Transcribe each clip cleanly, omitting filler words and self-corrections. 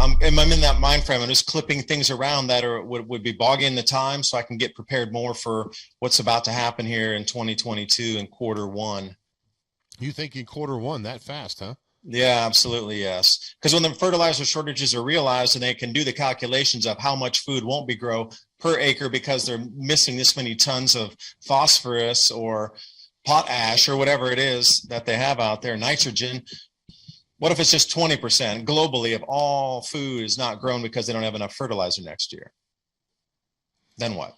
I'm in that mind frame. I'm just clipping things around that would be bogging the time so I can get prepared more for what's about to happen here in 2022 in Q1. You think in Q1 that fast, huh? Yeah, absolutely, yes. Because when the fertilizer shortages are realized and they can do the calculations of how much food won't be grow per acre because they're missing this many tons of phosphorus or potash or whatever it is that they have out there, nitrogen. What if it's just 20% globally of all food is not grown because they don't have enough fertilizer next year? Then what?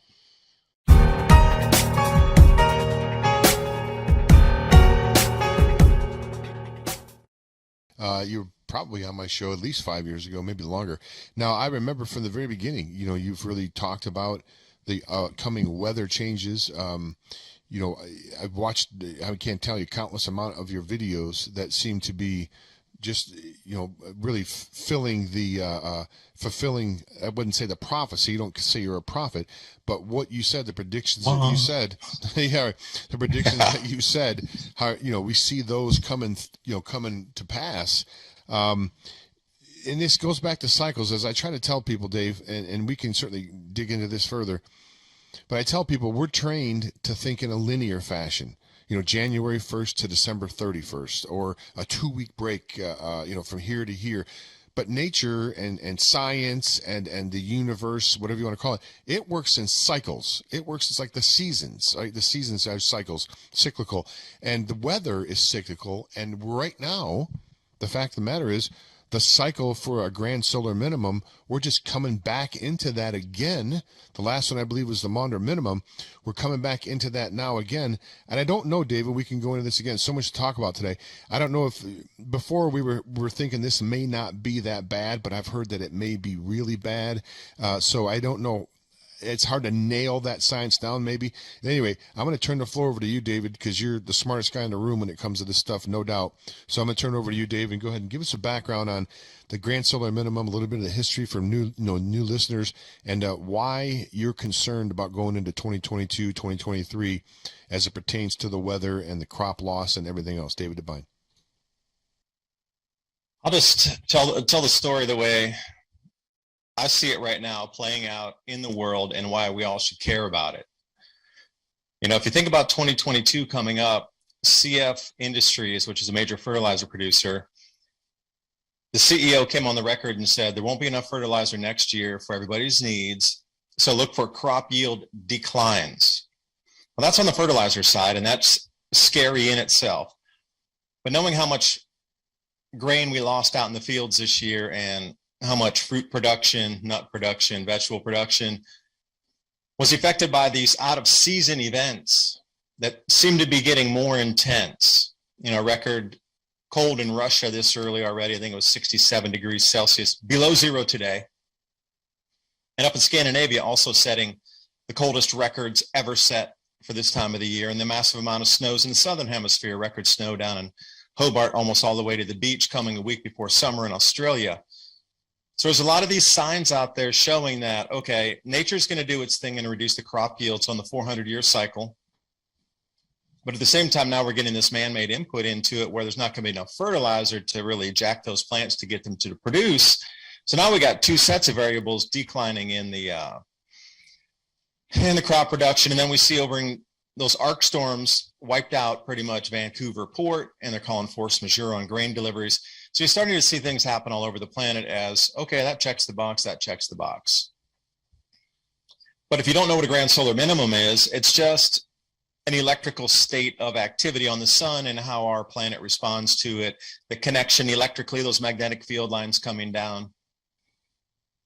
You're probably on my show at least 5 years ago, maybe longer. Now, I remember from the very beginning, you've really talked about the coming weather changes. I've watched, I can't tell you, countless amount of your videos that seem to be just, really fulfilling, I wouldn't say the prophecy, you don't say you're a prophet, but what you said, the predictions that you said, yeah, the predictions that you said, how, we see those coming to pass. And this goes back to cycles, as I try to tell people, Dave, and we can certainly dig into this further, but I tell people we're trained to think in a linear fashion. January 1st to December 31st, or a 2-week break, from here to here. But nature and science and the universe, whatever you want to call it, it works in cycles. It's like the seasons, right? The seasons are cycles, cyclical. And the weather is cyclical. And right now, the fact of the matter is, the cycle for a grand solar minimum, we're just coming back into that again. The last one, I believe, was the Maunder minimum. We're coming back into that now again. And I don't know, David, we can go into this again. So much to talk about today. I don't know if before we were thinking this may not be that bad, but I've heard that it may be really bad. So I don't know. It's hard to nail that science down, maybe. Anyway, I'm going to turn the floor over to you, David, because you're the smartest guy in the room when it comes to this stuff, no doubt. So I'm going to turn it over to you, Dave, and go ahead and give us a background on the Grand Solar Minimum, a little bit of the history for new listeners, and why you're concerned about going into 2022, 2023 as it pertains to the weather and the crop loss and everything else. David DuByne. I'll just tell the story the way I see it right now playing out in the world and why we all should care about it. If you think about 2022 coming up, CF Industries, which is a major fertilizer producer, the CEO came on the record and said there won't be enough fertilizer next year for everybody's needs, so look for crop yield declines. Well, that's on the fertilizer side, and that's scary in itself. But knowing how much grain we lost out in the fields this year and how much fruit production, nut production, vegetable production was affected by these out-of-season events that seem to be getting more intense. Record cold in Russia this early already. I think it was 67 degrees Celsius, below zero today. And up in Scandinavia, also setting the coldest records ever set for this time of the year. And the massive amount of snows in the southern hemisphere, record snow down in Hobart, almost all the way to the beach, coming a week before summer in Australia. So there's a lot of these signs out there showing that, okay, nature's going to do its thing and reduce the crop yields on the 400-year cycle. But at the same time, now we're getting this man-made input into it where there's not going to be enough fertilizer to really jack those plants to get them to produce. So now we got two sets of variables declining in the crop production. And then we see over in those arc storms wiped out pretty much Vancouver Port, and they're calling force majeure on grain deliveries. So you're starting to see things happen all over the planet as, okay, that checks the box, that checks the box. But if you don't know what a grand solar minimum is, it's just an electrical state of activity on the sun and how our planet responds to it, the connection electrically, those magnetic field lines coming down.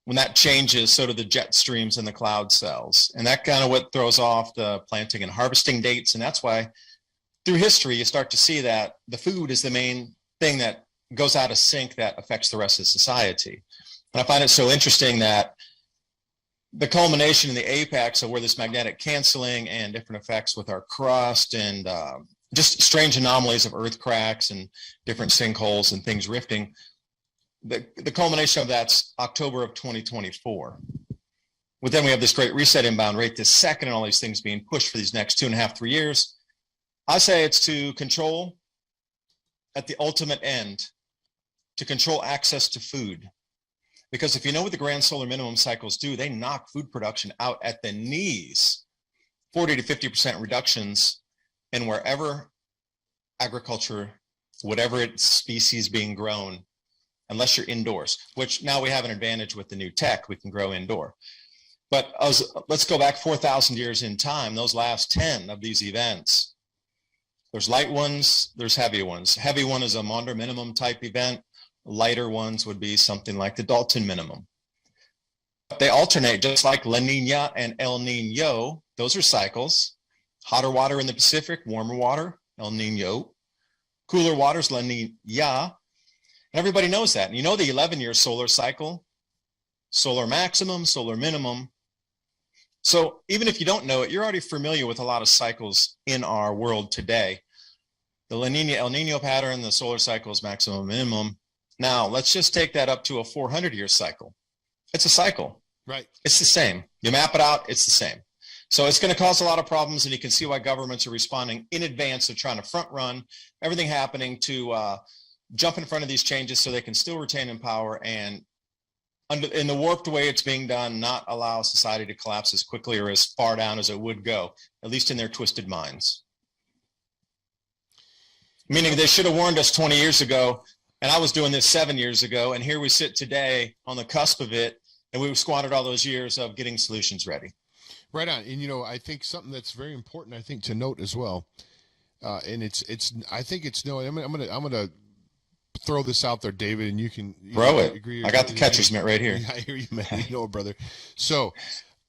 When that changes, so do the jet streams in the cloud cells. And that kind of what throws off the planting and harvesting dates. And that's why through history, you start to see that the food is the main thing that goes out of sync that affects the rest of society. And I find it so interesting that the culmination in the apex of where this magnetic canceling and different effects with our crust and just strange anomalies of earth cracks and different sinkholes and things rifting, the culmination of that's October of 2024. But then we have this great reset inbound right this second and all these things being pushed for these next 2.5, 3 years. I say it's to control at the ultimate end, to control access to food. Because if you know what the grand solar minimum cycles do, they knock food production out at the knees, 40 to 50% reductions in wherever agriculture, whatever its species being grown, unless you're indoors, which now we have an advantage with the new tech, we can grow indoor. But let's go back 4,000 years in time, those last 10 of these events. There's light ones, there's heavy ones. Heavy one is a Maunder minimum type event. Lighter ones would be something like the Dalton minimum. They alternate just like La Nina and El Nino. Those are cycles. Hotter water in the Pacific, warmer water, El Nino. Cooler waters, La Nina. And everybody knows that. And you know the 11-year solar cycle, solar maximum, solar minimum. So even if you don't know it, you're already familiar with a lot of cycles in our world today. The La Nina, El Nino pattern, the solar cycles, maximum, minimum. Now, let's just take that up to a 400-year cycle. It's a cycle. Right. It's the same. You map it out, it's the same. So it's going to cause a lot of problems, and you can see why governments are responding in advance of trying to front run everything happening to jump in front of these changes so they can still retain in power and in the warped way it's being done, not allow society to collapse as quickly or as far down as it would go, at least in their twisted minds. Meaning they should have warned us 20 years ago, and I was doing this 7 years ago, and here we sit today on the cusp of it, and we've squandered all those years of getting solutions ready. Right on. And, you know, I think something that's very important, I think, to note as well, and I think it's no, I'm gonna throw this out there, David, and you can throw it. Agree, I got the catcher's mitt right here. I hear you, man. You know, brother. So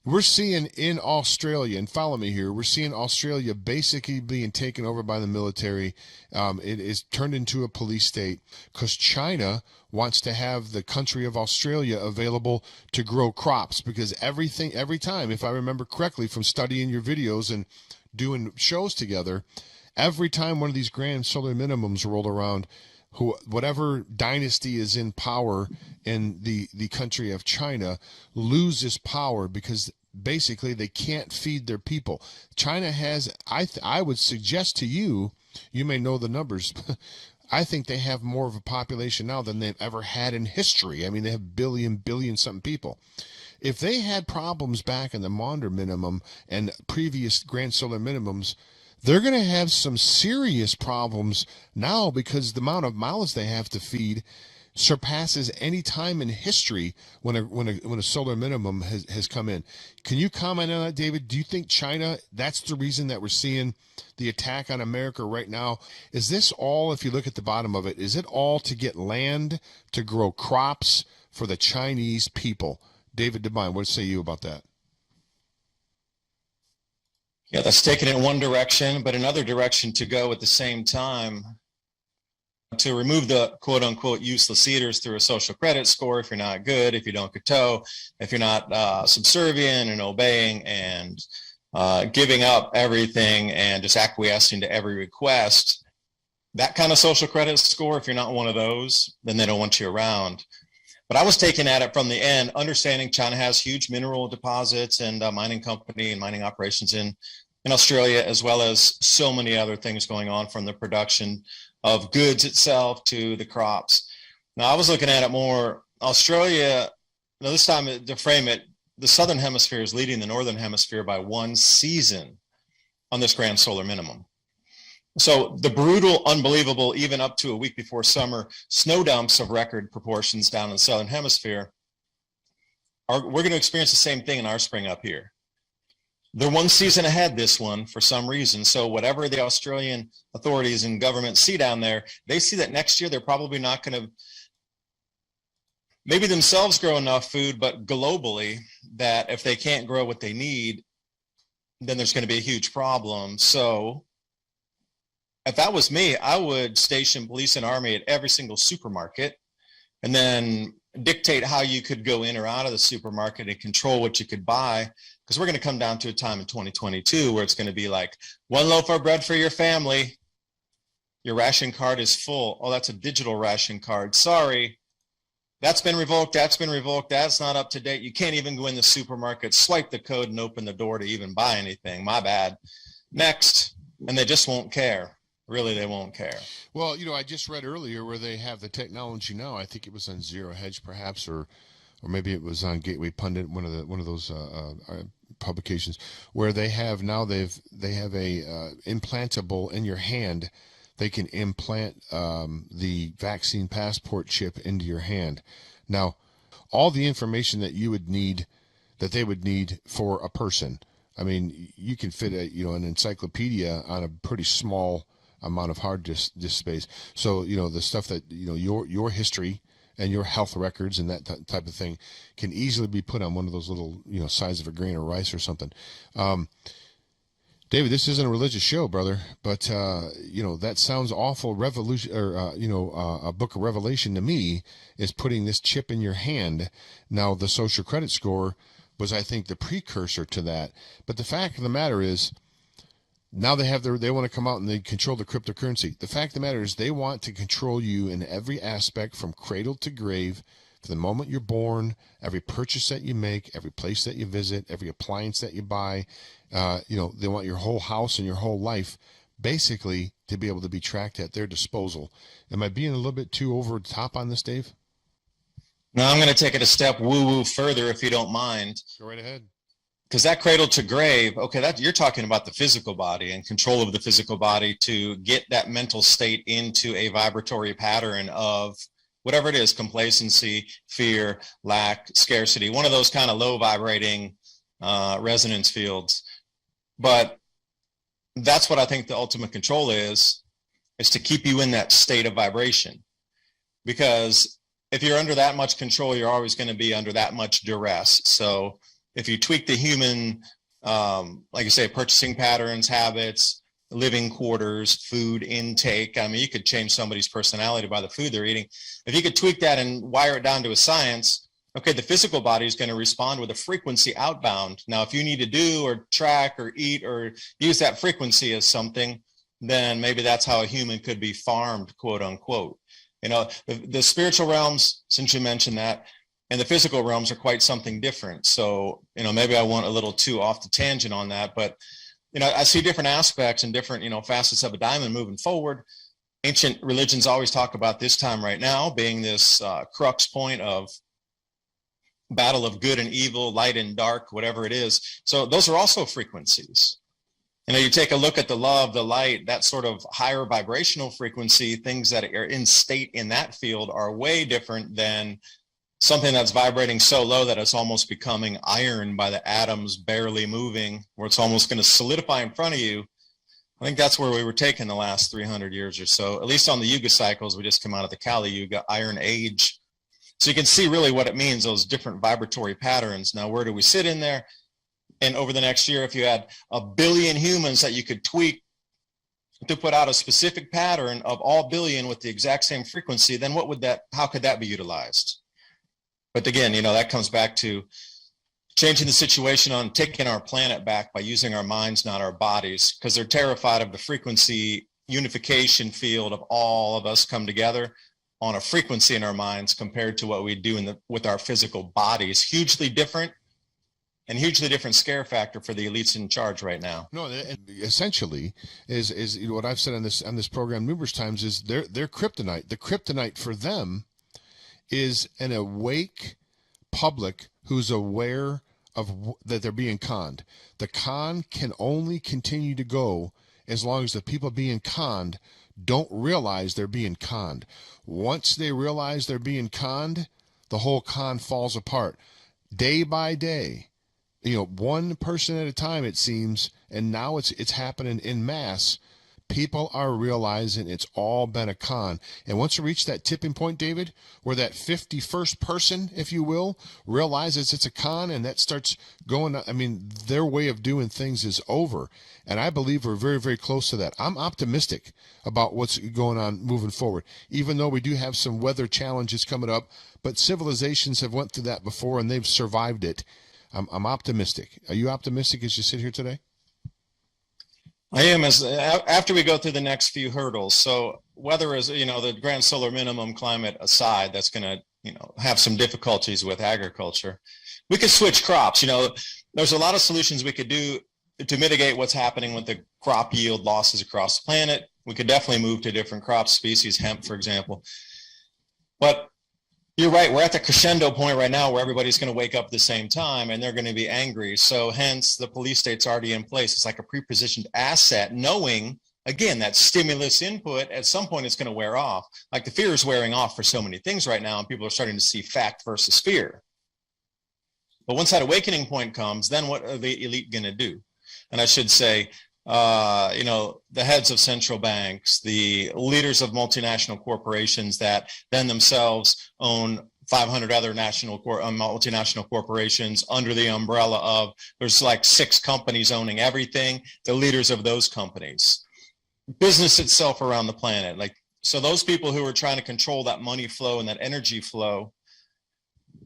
we're seeing in Australia, and follow me here, we're seeing Australia basically being taken over by the military. It is turned into a police state because China wants to have the country of Australia available to grow crops, because every time, if I remember correctly from studying your videos and doing shows together, every time one of these grand solar minimums rolled around, whatever dynasty is in power in the country of China loses power because basically they can't feed their people. China has, I would suggest to you, you may know the numbers, I think they have more of a population now than they've ever had in history. I mean, they have billion something people. If they had problems back in the Maunder minimum and previous grand solar minimums, they're going to have some serious problems now because the amount of mouths they have to feed surpasses any time in history when a solar minimum has come in. Can you comment on that, David? Do you think China, that's the reason that we're seeing the attack on America right now? Is this all, if you look at the bottom of it, is it all to get land to grow crops for the Chinese people? David DuByne, what say you about that? Yeah, that's taken in one direction, but another direction to go at the same time to remove the quote unquote useless eaters through a social credit score. If you're not good, if you don't kowtow, if you're not subservient and obeying and giving up everything and just acquiescing to every request, that kind of social credit score, if you're not one of those, then they don't want you around. But I was taking at it from the end, understanding China has huge mineral deposits and mining company and mining operations in Australia, as well as so many other things going on, from the production of goods itself to the crops. Now, I was looking at it more, Australia, this time to frame it, the Southern Hemisphere is leading the Northern Hemisphere by one season on this grand solar minimum. So the brutal, unbelievable, even up to a week before summer, snow dumps of record proportions down in the Southern Hemisphere, we're going to experience the same thing in our spring up here. They're one season ahead, this one, for some reason. So whatever the Australian authorities and government see down there, they see that next year they're probably not going to maybe themselves grow enough food, but globally, that if they can't grow what they need, then there's going to be a huge problem. So if that was me, I would station police and army at every single supermarket and then dictate how you could go in or out of the supermarket and control what you could buy. Because we're going to come down to a time in 2022 where it's going to be like, one loaf of bread for your family. Your ration card is full. Oh, that's a digital ration card. Sorry. That's been revoked. That's been revoked. That's not up to date. You can't even go in the supermarket, swipe the code and open the door to even buy anything. My bad. Next. And they just won't care. Really, they won't care. Well, you know, I just read earlier where they have the technology now. I think it was on Zero Hedge, perhaps, or or maybe it was on Gateway Pundit, one of those publications, where they have a implantable in your hand. They can implant the vaccine passport chip into your hand. Now, all the information that they would need for a person. I mean, you can fit an encyclopedia on a pretty small amount of hard disk space. So, the stuff that, your history and your health records and that type of thing can easily be put on one of those little, size of a grain of rice or something. David, this isn't a religious show, brother, but, that sounds awful. Revolution, or, a book of Revelation to me is putting this chip in your hand. Now, the social credit score was, I think, the precursor to that. But the fact of the matter is, now they want to come out and they control the cryptocurrency. The fact of the matter is, they want to control you in every aspect, from cradle to grave, from the moment you're born, every purchase that you make, every place that you visit, every appliance that you buy. They want your whole house and your whole life, basically, to be able to be tracked at their disposal. Am I being a little bit too over the top on this, Dave? Now I'm going to take it a step woo-woo further, if you don't mind. Go right ahead. Because that cradle to grave, okay, you're talking about the physical body and control of the physical body to get that mental state into a vibratory pattern of whatever it is, complacency, fear, lack, scarcity, one of those kind of low vibrating resonance fields. But that's what I think the ultimate control is to keep you in that state of vibration. Because if you're under that much control, you're always going to be under that much duress. So if you tweak the human, like I say, purchasing patterns, habits, living quarters, food intake, I mean, you could change somebody's personality by the food they're eating. If you could tweak that and wire it down to a science, okay, the physical body is going to respond with a frequency outbound. Now, if you need to do or track or eat or use that frequency as something, then maybe that's how a human could be farmed, quote unquote. The spiritual realms, since you mentioned that, and the physical realms are quite something different. So, maybe I went a little too off the tangent on that, but, I see different aspects and different, facets of a diamond moving forward. Ancient religions always talk about this time right now being this crux point of battle of good and evil, light and dark, whatever it is. So those are also frequencies. You take a look at the love, the light, that sort of higher vibrational frequency, things that are in state in that field are way different than something that's vibrating so low that it's almost becoming iron by the atoms barely moving, where it's almost going to solidify in front of you. I think that's where we were taking the last 300 years or so, at least on the Yuga cycles. We just come out of the Kali Yuga, Iron Age. So you can see really what it means, those different vibratory patterns. Now, where do we sit in there? And over the next year, if you had 1 billion humans that you could tweak to put out a specific pattern of all billion with the exact same frequency, then how could that be utilized? But again, that comes back to changing the situation on taking our planet back by using our minds, not our bodies, because they're terrified of the frequency unification field of all of us come together on a frequency in our minds compared to what we do with our physical bodies. Hugely different. And hugely different scare factor for the elites in charge right now. No, essentially is what I've said on this program numerous times is their kryptonite. The kryptonite for them is an awake public who's aware of that they're being conned. The con can only continue to go as long as the people being conned don't realize they're being conned. Once they realize they're being conned, the whole con falls apart. Day by day. One person at a time, it seems, and now it's happening in mass. People are realizing it's all been a con. And once you reach that tipping point, David, where that 51st person, if you will, realizes it's a con and that starts going, their way of doing things is over. And I believe we're very, very close to that. I'm optimistic about what's going on moving forward, even though we do have some weather challenges coming up, but civilizations have went through that before and they've survived it. I'm optimistic. Are you optimistic as you sit here today? I am, after we go through the next few hurdles. So weather is, the grand solar minimum climate aside, that's going to, have some difficulties with agriculture. We could switch crops. There's a lot of solutions we could do to mitigate what's happening with the crop yield losses across the planet. We could definitely move to different crop species, hemp, for example. But You're right. We're at the crescendo point right now where everybody's going to wake up at the same time and they're going to be angry. So hence the police state's already in place. It's like a prepositioned asset, knowing, again, that stimulus input at some point is going to wear off. Like the fear is wearing off for so many things right now, and people are starting to see fact versus fear. But once that awakening point comes, then what are the elite going to do? And I should say, the heads of central banks, the leaders of multinational corporations that then themselves own 500 other multinational corporations under the umbrella of, there's like 6 companies owning everything, the leaders of those companies, business itself around the planet. Like, so those people who are trying to control that money flow and that energy flow,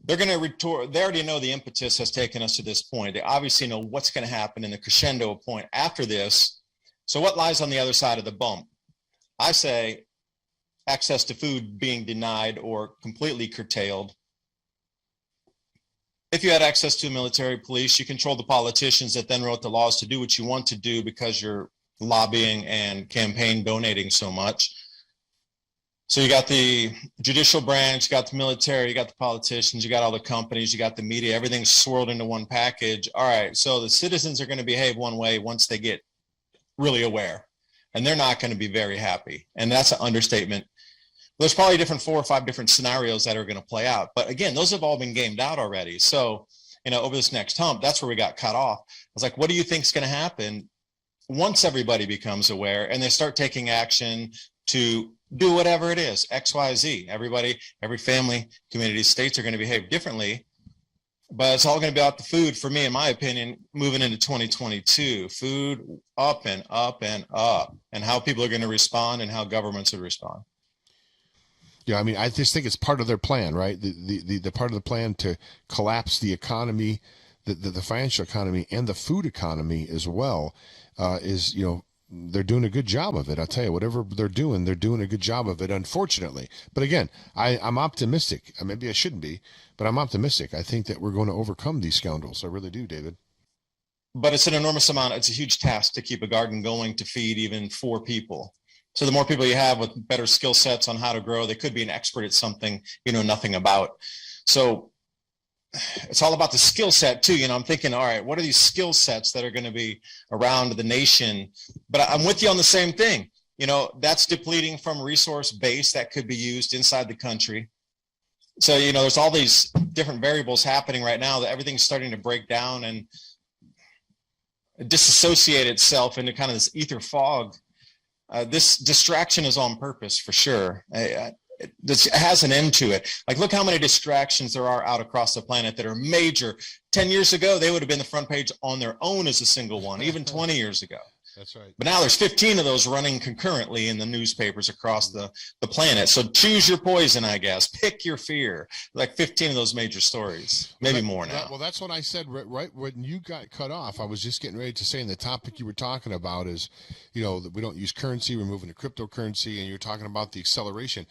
they're going to retort. They already know the impetus has taken us to this point. They obviously know what's going to happen in the crescendo point after this. So what lies on the other side of the bump? I say access to food being denied or completely curtailed. If you had access to military police, you control the politicians that then wrote the laws to do what you want to do because you're lobbying and campaign donating so much. So you got the judicial branch, you got the military, you got the politicians, you got all the companies, you got the media, everything's swirled into one package. All right, so the citizens are going to behave one way once they get really aware, and they're not going to be very happy. And that's an understatement. There's probably 4 or 5 different scenarios that are going to play out. But again, those have all been gamed out already. So, over this next hump, that's where we got cut off. I was like, what do you think is going to happen once everybody becomes aware and they start taking action to do whatever it is, X, Y, Z? Everybody, every family, community, states are going to behave differently, but it's all going to be about the food for me, in my opinion, moving into 2022. Food up and up and up, and how people are going to respond and how governments would respond. Yeah, I mean, I just think it's part of their plan, right? The part of the plan to collapse the economy, the financial economy, and the food economy as well, is, they're doing a good job of it. I'll tell you, whatever they're doing a good job of it, unfortunately. But again, I'm optimistic. Maybe I shouldn't be, but I'm optimistic. I think that we're going to overcome these scoundrels. I really do, David. But it's an enormous amount. It's a huge task to keep a garden going to feed even 4 people. So the more people you have with better skill sets on how to grow, they could be an expert at something you know nothing about. So it's all about the skill set too. I'm thinking, all right, what are these skill sets that are going to be around the nation? But I'm with you on the same thing. That's depleting from resource base that could be used inside the country. So, there's all these different variables happening right now that everything's starting to break down and disassociate itself into kind of this ether fog. This distraction is on purpose for sure. This has an end to it. Like, look how many distractions there are out across the planet that are major. 10 years ago, they would have been the front page on their own as a single one, even 20 years ago. That's right. But now there's 15 of those running concurrently in the newspapers across the planet. So choose your poison, I guess. Pick your fear. Like 15 of those major stories, maybe more now. Well, that's what I said right when you got cut off. I was just getting ready to say, and the topic you were talking about is, that we don't use currency, we're moving to cryptocurrency, and you're talking about the acceleration.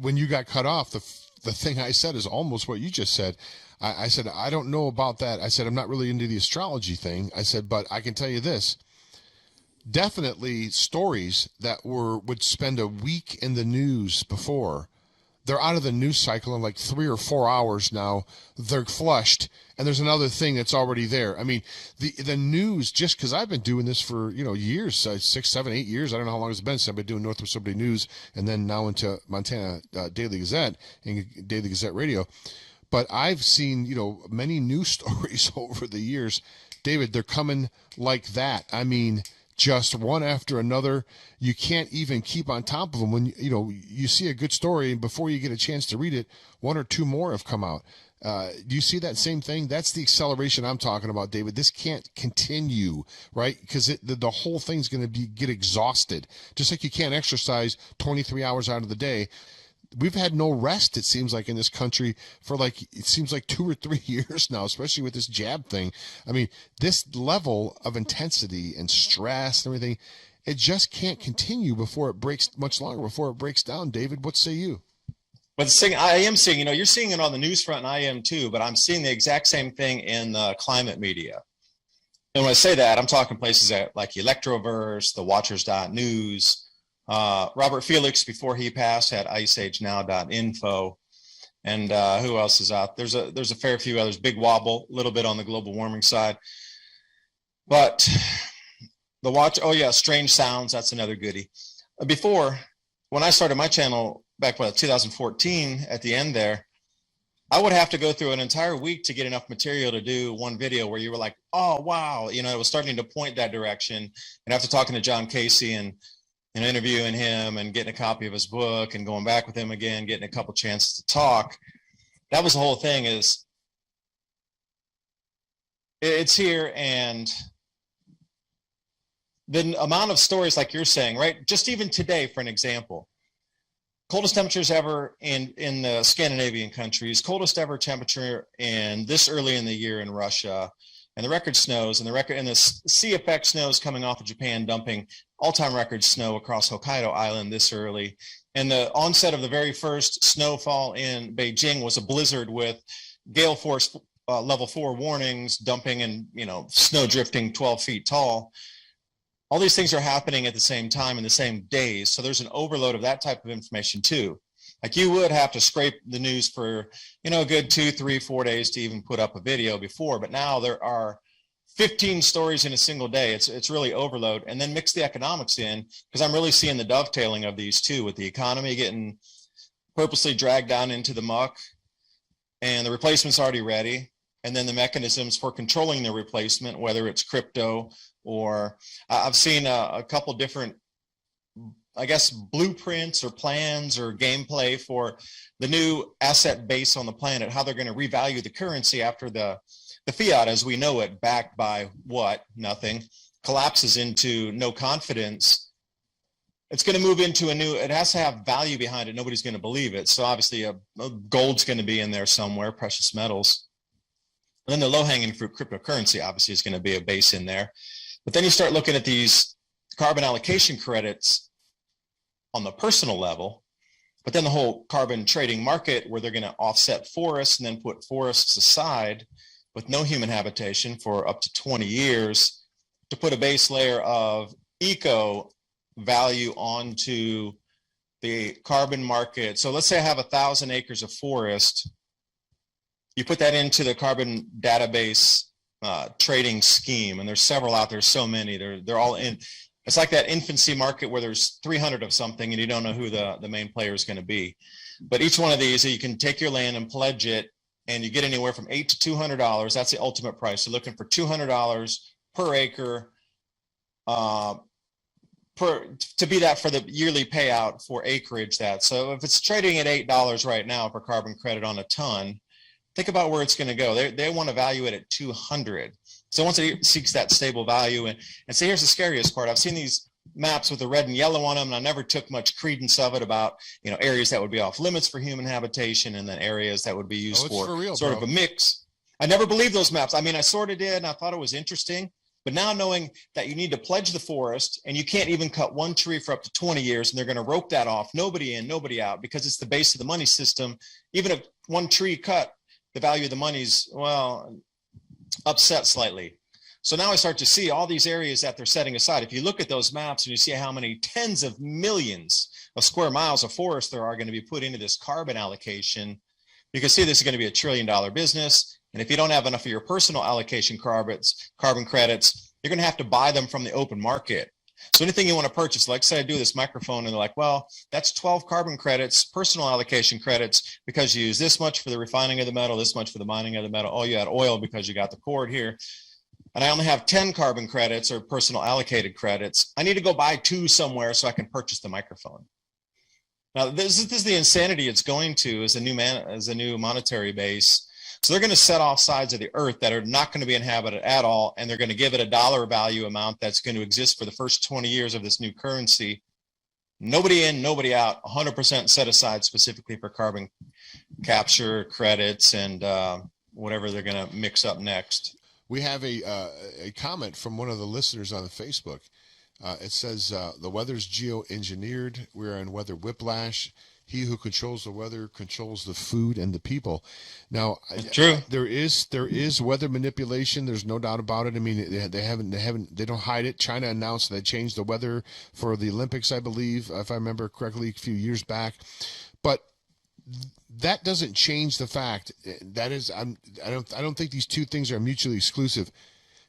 When you got cut off, the thing I said is almost what you just said. I said, I don't know about that. I said, I'm not really into the astrology thing. I said, but I can tell you this. Definitely stories that would spend a week in the news before, they're out of the news cycle in like 3 or 4 hours now. They're flushed, and there's another thing that's already there. I mean, the news, just because I've been doing this for years, 6, 7, 8 years. I don't know how long it's been since I've been doing Northwest Celebrity News, and then now into Montana Daily Gazette and Daily Gazette Radio. But I've seen many news stories over the years. David, they're coming like that. I mean, just one after another. You can't even keep on top of them. When you see a good story, and before you get a chance to read it, 1 or 2 more have come out. Do you see that same thing? That's the acceleration I'm talking about, David. This can't continue, right? Because the whole thing's going to get exhausted. Just like you can't exercise 23 hours out of the day. We've had no rest, it seems like, in this country for it seems like 2 or 3 years now, especially with this jab thing. I mean, this level of intensity and stress and everything, it just can't continue much longer before it breaks down. David, what say you? But the thing I am seeing, you're seeing it on the news front, and I am too, but I'm seeing the exact same thing in the climate media. And when I say that, I'm talking places like Electroverse, the Watchers.news, Robert Felix, before he passed, had IceAgeNow.info. And who else is out? There's a fair few others. Big Wobble, a little bit on the global warming side. But the watch, oh yeah, Strange Sounds, that's another goodie. Before, when I started my channel back in 2014, at the end there, I would have to go through an entire week to get enough material to do one video where you were like, oh, wow, you know, it was starting to point that direction. And after talking to John Casey and interviewing him and getting a copy of his book and going back with him again, getting a couple chances to talk, that was the whole thing. Is it's here. And the amount of stories like you're saying, right? Just even today, for an example, coldest temperatures ever in the Scandinavian countries, coldest ever temperature in this early in the year in Russia, and the record snows and the sea effect snows coming off of Japan, dumping all-time record snow across Hokkaido Island this early. And the onset of the very first snowfall in Beijing was a blizzard with gale force level 4 warnings, dumping and, you know, snow drifting 12 feet tall. All these things are happening at the same time in the same days. So there's an overload of that type of information too. Like you would have to scrape the news for, you know, a good 2, 3, 4 days to even put up a video before. But now there are 15 stories in a single day. It's really overload. And then mix the economics in, because I'm really seeing the dovetailing of these two, with the economy getting purposely dragged down into the muck and the replacement's already ready. And then the mechanisms for controlling the replacement, whether it's crypto or I've seen a couple different, I guess, blueprints or plans or gameplay for the new asset base on the planet, how they're going to revalue the currency after the fiat as we know it, backed by what? Nothing, collapses into no confidence. It's going to move into a new, it has to have value behind it. Nobody's going to believe it. So obviously gold's going to be in there somewhere, precious metals. And then the low-hanging fruit cryptocurrency obviously is going to be a base in there. But then you start looking at these carbon allocation credits on the personal level, but then the whole carbon trading market where they're going to offset forests and then put forests aside with no human habitation for up to 20 years to put a base layer of eco value onto the carbon market. So let's say I have 1,000 acres of forest. You put that into the carbon database trading scheme, and there's several out there, so many. They're all in. It's like that infancy market where there's 300 of something and you don't know who the main player is going to be. But each one of these, you can take your land and pledge it, and you get anywhere from $8 to $200. That's the ultimate price. You're looking for $200 per acre to be that for the yearly payout for acreage. That so if it's trading at $8 right now for carbon credit on a ton, think about where it's going to go. They want to value it at 200. So once it seeks that stable value, and so here's the scariest part. I've seen these maps with the red and yellow on them, and I never took much credence of it about, you know, areas that would be off limits for human habitation, and then areas that would be used for real, sort of a mix. I never believed those maps. I mean, I sort of did, and I thought it was interesting. But now knowing that you need to pledge the forest, and you can't even cut one tree for up to 20 years, and they're going to rope that off, nobody in, nobody out, because it's the base of the money system. Even if one tree cut, the value of the money's, well, upset slightly. So now I start to see all these areas that they're setting aside. If you look at those maps and you see how many tens of millions of square miles of forest there are going to be put into this carbon allocation, you can see this is going to be $1 trillion business. And if you don't have enough of your personal allocation carbon credits, you're going to have to buy them from the open market. So anything you want to purchase, like say I do this microphone and they're like, well, that's 12 carbon credits, personal allocation credits, because you use this much for the refining of the metal, this much for the mining of the metal. Oh, you had oil because you got the cord here. And I only have 10 carbon credits or personal allocated credits. I need to go buy 2 somewhere so I can purchase the microphone. Now, this is the insanity it's going to as a new monetary base. So they're going to set off sides of the earth that are not going to be inhabited at all, and they're going to give it a dollar value amount that's going to exist for the first 20 years of this new currency. Nobody in, nobody out, 100% set aside specifically for carbon capture credits and whatever they're going to mix up next. We have a comment from one of the listeners on the Facebook. It says, the weather's geoengineered. We're in weather whiplash. He who controls the weather controls the food and the people. Now, true. There is weather manipulation. There's no doubt about it. I mean, they don't hide it. China announced they changed the weather for the Olympics, I believe, if I remember correctly, a few years back. But that doesn't change the fact that is, I don't think these two things are mutually exclusive.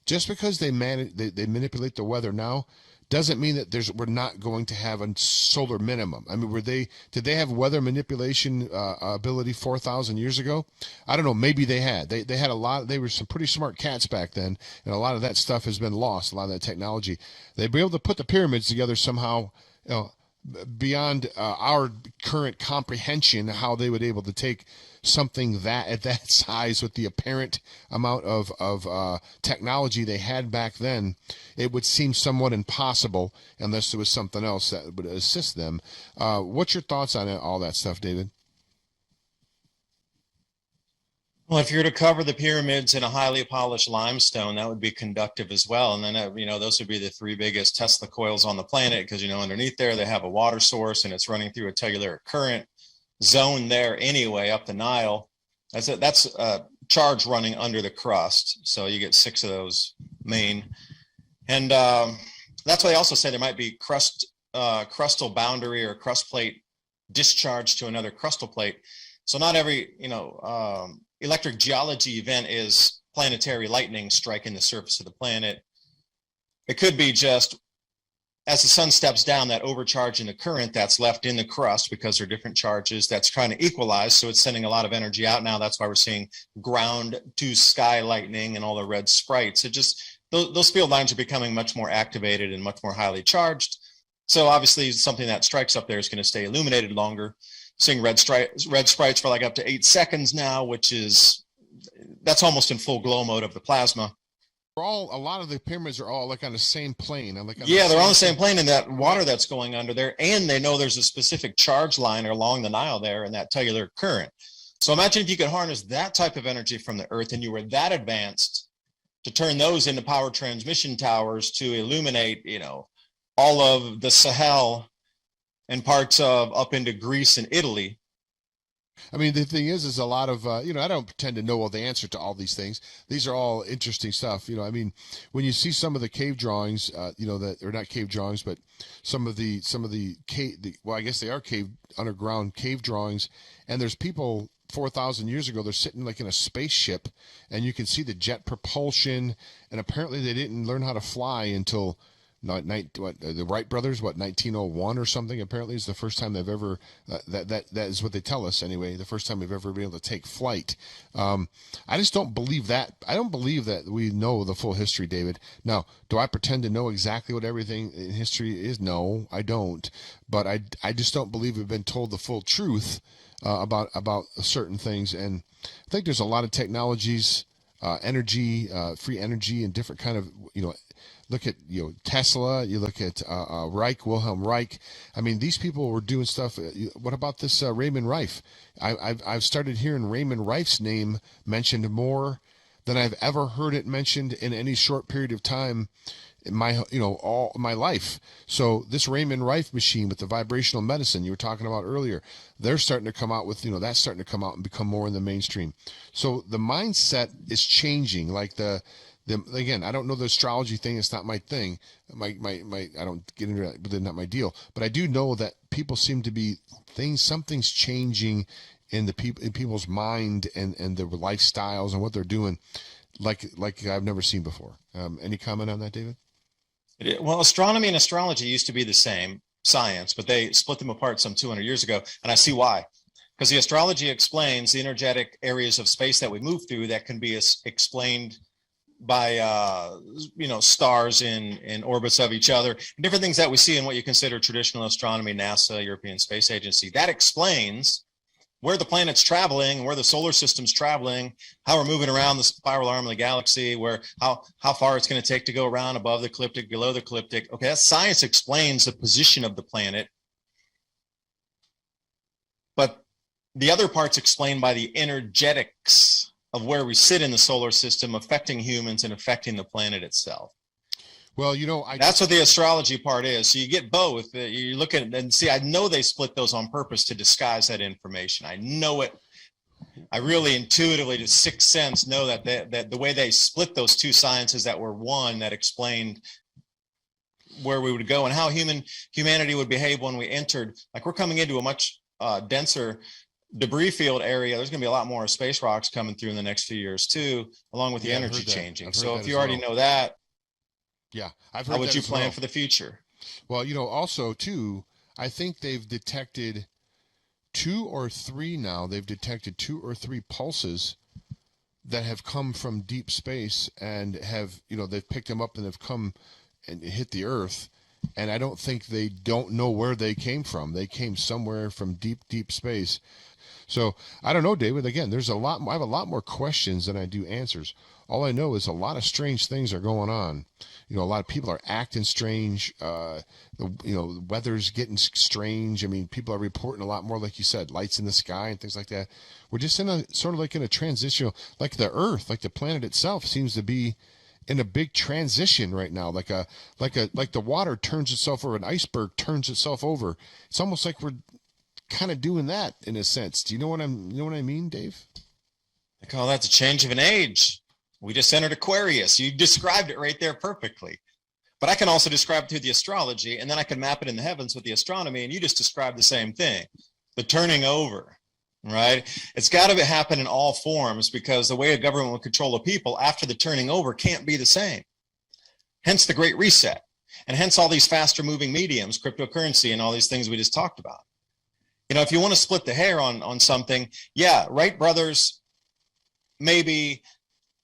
Just because they manipulate the weather now doesn't mean that we're not going to have a solar minimum. I mean, did they have weather manipulation ability 4,000 years ago? I don't know. Maybe they had. They had a lot. They were some pretty smart cats back then, and a lot of that stuff has been lost. A lot of that technology. They'd be able to put the pyramids together somehow. Beyond our current comprehension, how they would able to take something that at that size with the apparent amount of technology they had back then, it would seem somewhat impossible unless there was something else that would assist them. What's your thoughts on all that stuff, David? Well, if you're to cover the pyramids in a highly polished limestone, that would be conductive as well. And then, those would be the three biggest Tesla coils on the planet because, underneath there, they have a water source and it's running through a telluric current zone there anyway, up the Nile. That's a charge running under the crust. So you get 6 of those main. And that's why I also say there might be crustal boundary or crust plate discharge to another crustal plate. So not every, electric geology event is planetary lightning striking the surface of the planet. It could be just as the sun steps down, that overcharge in the current that's left in the crust because there are different charges that's trying to equalize. So it's sending a lot of energy out now. That's why we're seeing ground to sky lightning and all the red sprites. It just, those field lines are becoming much more activated and much more highly charged. So obviously something that strikes up there is going to stay illuminated longer. Seeing red sprites for like up to 8 seconds now, that's almost in full glow mode of the plasma. A lot of the pyramids are all like on the same plane. They're on the same plane in that water that's going under there, and they know there's a specific charge line along the Nile there in that tellular current. So imagine if you could harness that type of energy from the Earth, and you were that advanced to turn those into power transmission towers to illuminate, all of the Sahel and parts of up into Greece and Italy. I mean, the thing is a lot of, I don't pretend to know all the answer to all these things. These are all interesting stuff. I mean, when you see some of the cave drawings, that are not cave drawings, but some of the cave, well, I guess they are underground cave drawings. And there's people 4,000 years ago, they're sitting like in a spaceship and you can see the jet propulsion. And apparently they didn't learn how to fly until the Wright brothers, 1901 or something, apparently is the first time they've ever, that is what they tell us anyway, the first time they've ever been able to take flight. I just don't believe that. I don't believe that we know the full history, David. Now, do I pretend to know exactly what everything in history is? No, I don't. But I just don't believe we've been told the full truth about certain things. And I think there's a lot of technologies, energy, free energy, and different kind of, look at Tesla. You look at Wilhelm Reich. I mean, these people were doing stuff. What about this Raymond Reif? I've started hearing Raymond Reif's name mentioned more than I've ever heard it mentioned in any short period of time in my all my life. So this Raymond Reif machine with the vibrational medicine you were talking about earlier, they're starting to come out with that's starting to come out and become more in the mainstream. So the mindset is changing. Like again, I don't know the astrology thing. It's not my thing. I don't get into that, but it's not my deal. But I do know that people seem to be something's changing in people's mind and their lifestyles and what they're doing, like I've never seen before. Any comment on that, David? Well, astronomy and astrology used to be the same science, but they split them apart some 200 years ago, and I see why. Because the astrology explains the energetic areas of space that we move through that can be explained by stars in orbits of each other, different things that we see in what you consider traditional astronomy, NASA, European Space Agency. That explains where the planet's traveling, where the solar system's traveling, how we're moving around the spiral arm of the galaxy, how far it's going to take to go around above the ecliptic, below the ecliptic. Okay, that science explains the position of the planet, but the other part's explained by the energetics of where we sit in the solar system, affecting humans and affecting the planet itself. Well, that's what the astrology part is. So you get both. You look at it and see, I know they split those on purpose to disguise that information. I know it. I really intuitively, to sixth sense, know that the way they split those two sciences that were one, that explained where we would go and how humanity would behave when we entered. Like, we're coming into a much denser debris field area, there's going to be a lot more space rocks coming through in the next few years too, along with the energy changing. So if you already know that, I've heard how would that you as plan well. for the future? Well, also too, I think they've detected two or three pulses that have come from deep space and have, they've picked them up and have come and hit the Earth. And I don't think they don't know where they came from. They came somewhere from deep, deep space. So I don't know, David. Again, I have a lot more questions than I do answers. All I know is a lot of strange things are going on. A lot of people are acting strange. The weather's getting strange. I mean, people are reporting a lot more, like you said, lights in the sky and things like that. We're just in a sort of like in a transition, like the Earth, like the planet itself seems to be in a big transition right now, like the water turns itself over, an iceberg turns itself over. It's almost like we're kind of doing that in a sense. Do you know what I mean, Dave? I call that the change of an age. We just entered Aquarius. You described it right there perfectly. But I can also describe it through the astrology, and then I can map it in the heavens with the astronomy, and you just described the same thing, the turning over, right? It's got to happen in all forms, because the way a government will control the people after the turning over can't be the same. Hence the Great Reset, and hence all these faster moving mediums, cryptocurrency, and all these things we just talked about. If you want to split the hair on something, Wright brothers maybe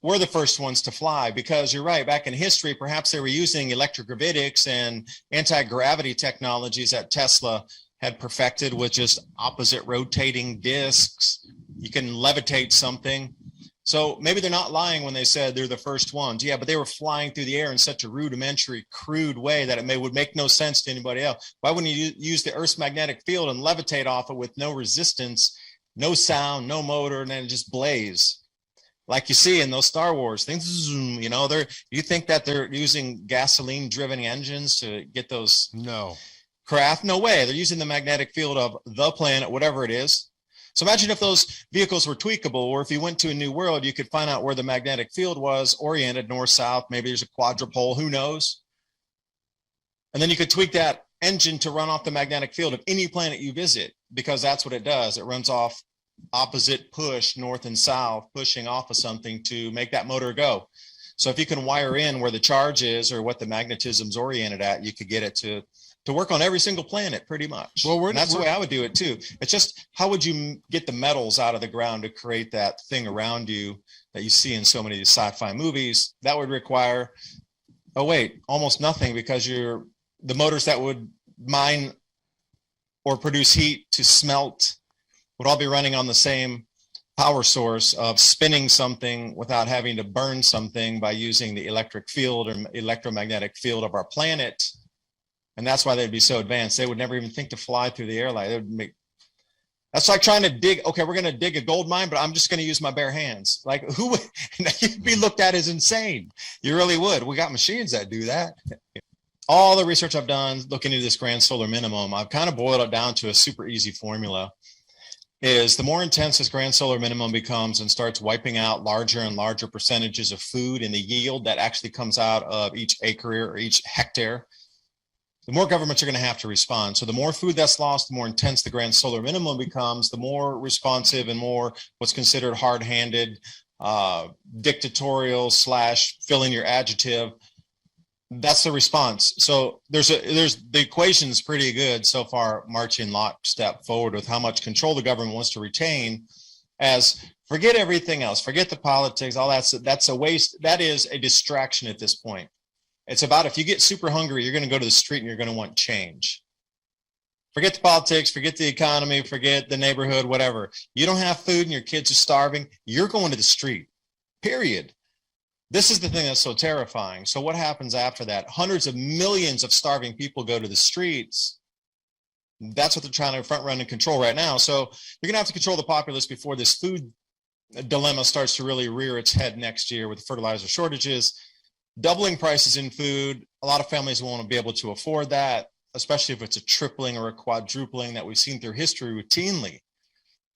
were the first ones to fly, because you're right, back in history, perhaps they were using electrogravitics and anti-gravity technologies that Tesla had perfected with just opposite rotating discs. You can levitate something. So maybe they're not lying when they said they're the first ones. Yeah, but they were flying through the air in such a rudimentary, crude way that it would make no sense to anybody else. Why wouldn't you use the Earth's magnetic field and levitate off it with no resistance, no sound, no motor, and then it just blaze? Like you see in those Star Wars things, you think that they're using gasoline-driven engines to get those craft? No way. They're using the magnetic field of the planet, whatever it is. So imagine if those vehicles were tweakable, or if you went to a new world, you could find out where the magnetic field was oriented, north, south, maybe there's a quadrupole, who knows? And then you could tweak that engine to run off the magnetic field of any planet you visit, because that's what it does. It runs off opposite push, north and south, pushing off of something to make that motor go. So if you can wire in where the charge is or what the magnetism's oriented at, you could get it to work on every single planet pretty much. Well, and that's the way I would do it too. It's just, how would you get the metals out of the ground to create that thing around you that you see in so many of these sci-fi movies? That would require, almost nothing, because the motors that would mine or produce heat to smelt would all be running on the same power source of spinning something without having to burn something by using the electric field or electromagnetic field of our planet. And that's why they'd be so advanced. They would never even think to fly through the air. That's like trying to dig. Okay, we're going to dig a gold mine, but I'm just going to use my bare hands. Like, who would you'd be looked at as insane? You really would. We got machines that do that. All the research I've done looking into this grand solar minimum, I've kind of boiled it down to a super easy formula. Is the more intense this grand solar minimum becomes and starts wiping out larger and larger percentages of food and the yield that actually comes out of each acre or each hectare, the more governments are going to have to respond. So the more food that's lost, the more intense the grand solar minimum becomes, the more responsive and more what's considered hard-handed, dictatorial / filling your adjective. That's the response. So there's the equation's pretty good so far, marching lockstep forward with how much control the government wants to retain. As forget everything else, forget the politics, all that's a waste. That is a distraction at this point. It's about, if you get super hungry, you're going to go to the street and you're going to want change. Forget the politics, forget the economy, forget the neighborhood, whatever. You don't have food and your kids are starving, you're going to the street, period. This is the thing that's so terrifying. So what happens after that? Hundreds of millions of starving people go to the streets. That's what they're trying to front run and control right now. So you're going to have to control the populace before this food dilemma starts to really rear its head next year with fertilizer shortages, doubling prices in food. A lot of families won't be able to afford that, especially if it's a tripling or a quadrupling that we've seen through history routinely.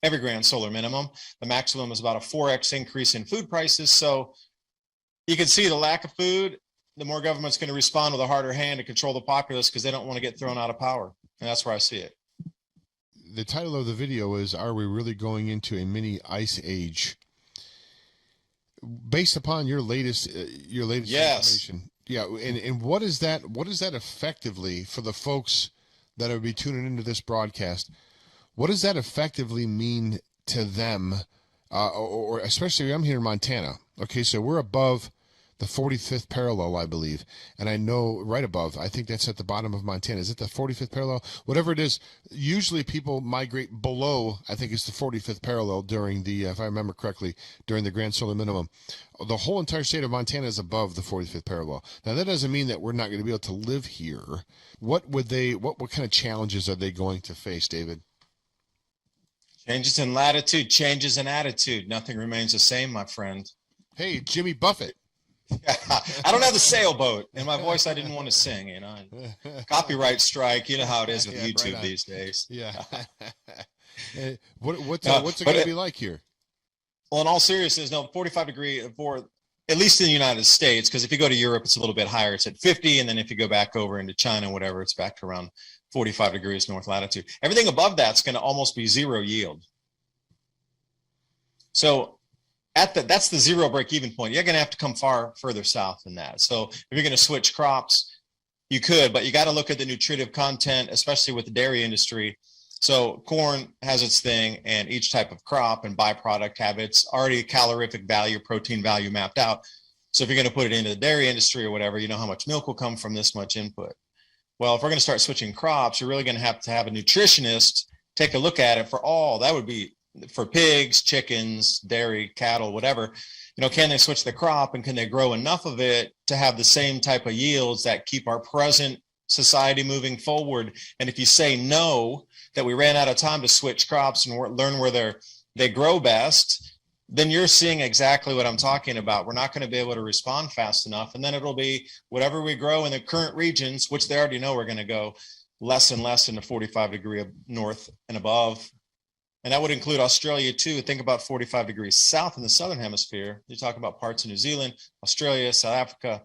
Every grand solar minimum, the maximum is about a 4x increase in food prices. So you can see the lack of food, the more government's going to respond with a harder hand to control the populace, because they don't want to get thrown out of power. And that's where I see it. the title of the video is, "Are we really going into a mini ice age?" Based upon your latest Yes. information, yeah, and what is that? What is that effectively for the folks that would be tuning into this broadcast? What does that effectively mean to them, or especially I'm here in Montana? Okay, so we're above the 45th parallel, I believe, and I know right above. I think that's at the bottom of Montana. Is it the 45th parallel? Whatever it is. Usually people migrate below. I think it's the 45th parallel during the, if I remember correctly, during the grand solar minimum. The whole entire state of Montana is above the 45th parallel. Now that doesn't mean that we're not going to be able to live here. What kind of challenges are they going to face, David? Changes in latitude, changes in attitude. Nothing remains the same, my friend. Hey, Jimmy Buffett. I don't have the sailboat. In my voice, I didn't want to sing, you know. Copyright strike, you know how it is with YouTube these days. Yeah. What's it going to be like here? Well, in all seriousness, no, 45 degree for, at least in the United States, because if you go to Europe, it's a little bit higher. It's at 50. And then if you go back over into China, whatever, it's back to around 45 degrees north latitude. Everything above that's going to almost be zero yield. So that's the zero break-even point. You're going to have to come far further south than that. So if you're going to switch crops, you could, but you got to look at the nutritive content, especially with the dairy industry. So corn has its thing, and each type of crop and byproduct have its already calorific value, protein value mapped out. So if you're going to put it into the dairy industry or whatever, you know how much milk will come from this much input. Well, if we're going to start switching crops, you're really going to have a nutritionist take a look at it for all. That would be for pigs, chickens, dairy, cattle, whatever. You know, can they switch the crop, and can they grow enough of it to have the same type of yields that keep our present society moving forward? And if you say no, that we ran out of time to switch crops and learn where they grow best, then you're seeing exactly what I'm talking about. We're not going to be able to respond fast enough. And then it'll be whatever we grow in the current regions, which they already know we're going to go less and less in the 45 degree north and above. And that would include Australia too. Think about 45 degrees south in the southern hemisphere. You talk about parts of New Zealand, Australia, South Africa,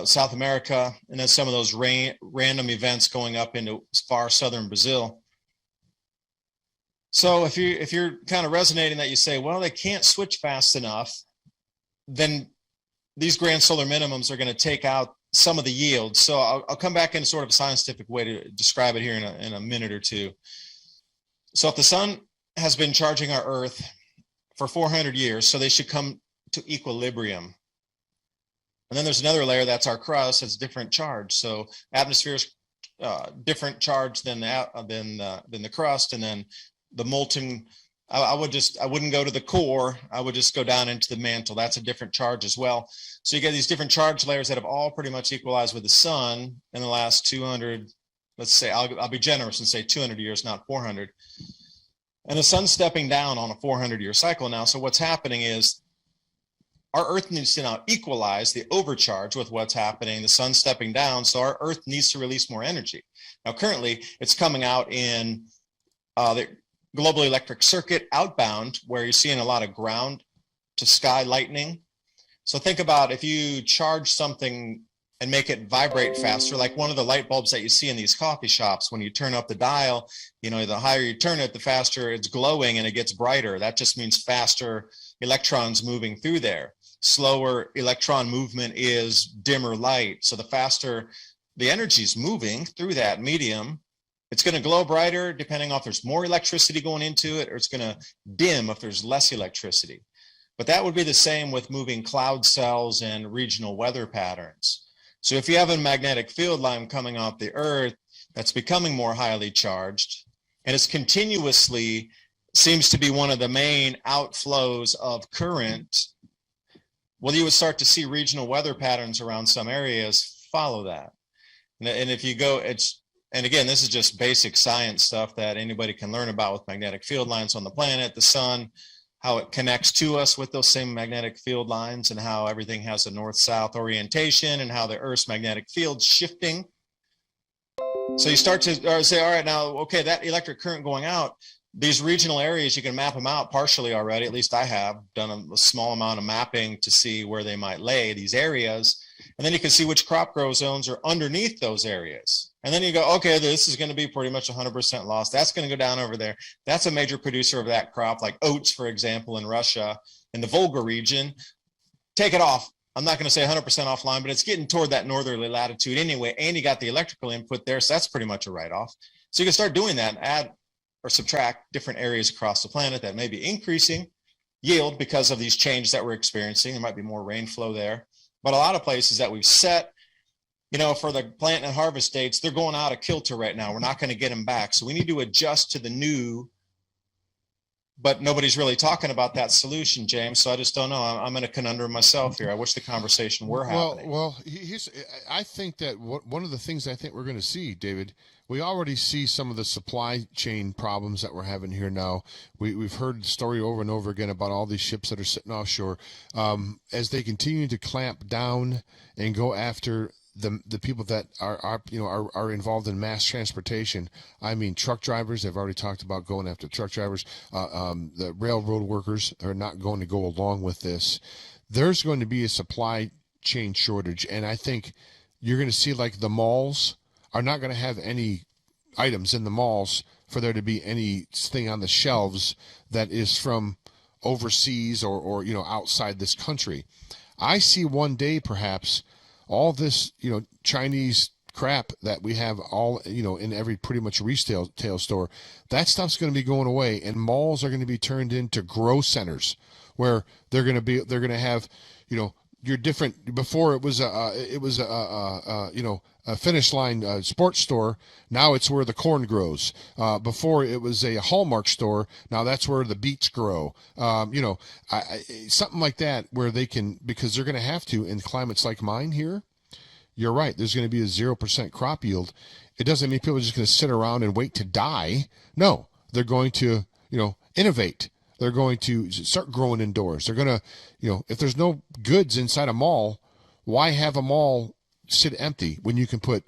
South America, and then some of those random events going up into far southern Brazil. So if you're kind of resonating that, you say, well, they can't switch fast enough, then these grand solar minimums are going to take out some of the yield. So I'll come back in sort of a scientific way to describe it here in a minute or two. So if the sun has been charging our Earth for 400 years, so they should come to equilibrium. And then there's another layer, that's our crust, it's different charge. So atmosphere is different charge than the crust, and then the molten. I wouldn't go to the core. I would just go down into the mantle. That's a different charge as well. So you get these different charge layers that have all pretty much equalized with the sun in the last 200. Let's say I'll be generous and say 200 years, not 400. And the sun's stepping down on a 400-year cycle now. So what's happening is our Earth needs to now equalize the overcharge with what's happening. The sun's stepping down, so our Earth needs to release more energy. Now, currently, it's coming out in the global electric circuit outbound, where you're seeing a lot of ground to sky lightning. So think about if you charge something and make it vibrate faster, like one of the light bulbs that you see in these coffee shops. When you turn up the dial, you know, the higher you turn it, the faster it's glowing and it gets brighter. That just means faster electrons moving through there. Slower electron movement is dimmer light. So the faster the energy is moving through that medium, it's going to glow brighter depending on if there's more electricity going into it, or it's going to dim if there's less electricity. But that would be the same with moving cloud cells and regional weather patterns. So if you have a magnetic field line coming off the Earth that's becoming more highly charged, and it's continuously seems to be one of the main outflows of current, well, you would start to see regional weather patterns around some areas follow that. And if you go, and again, this is just basic science stuff that anybody can learn about with magnetic field lines on the planet, the sun, how it connects to us with those same magnetic field lines, and how everything has a north-south orientation, and how the Earth's magnetic field's shifting. So you start to say, all right, now, okay, that electric current going out, these regional areas, you can map them out partially already. At least I have done a small amount of mapping to see where they might lay, these areas. And then you can see which crop grow zones are underneath those areas. And then you go, okay, this is going to be pretty much 100% loss. That's going to go down over there. That's a major producer of that crop, like oats, for example, in Russia, in the Volga region. Take it off. I'm not going to say 100% offline, but it's getting toward that northerly latitude anyway. And you got the electrical input there, so that's pretty much a write-off. So you can start doing that and add or subtract different areas across the planet that may be increasing yield because of these changes that we're experiencing. There might be more rain flow there. But a lot of places that we've set, you know, for the plant and harvest dates, they're going out of kilter right now. We're not going to get them back. So we need to adjust to the new, but nobody's really talking about that solution, James. So I just don't know. I'm in a conundrum myself here. I wish the conversation were happening. Well, I think that one of the things I think we're going to see, David, we already see some of the supply chain problems that we're having here now. We've heard the story over and over again about all these ships that are sitting offshore. As they continue to clamp down and go after the people that are involved in mass transportation. I mean, truck drivers. They've already talked about going after truck drivers. The railroad workers are not going to go along with this. There's going to be a supply chain shortage, and I think you're going to see, like, the malls are not going to have any items in the malls for there to be anything on the shelves that is from overseas or outside this country. I see one day perhaps all this Chinese crap that we have all in every pretty much retail store, that stuff's going to be going away, and malls are going to be turned into grow centers where they're going to have your different. Before it was a Finish Line sports store. Now it's where the corn grows. Before it was a Hallmark store. Now that's where the beets grow. Something like that where they can, because they're going to have to in climates like mine here. You're right. There's going to be a 0% crop yield. It doesn't mean people are just going to sit around and wait to die. No, they're going to, innovate. They're going to start growing indoors. They're going to, if there's no goods inside a mall, why have a mall sit empty when you can put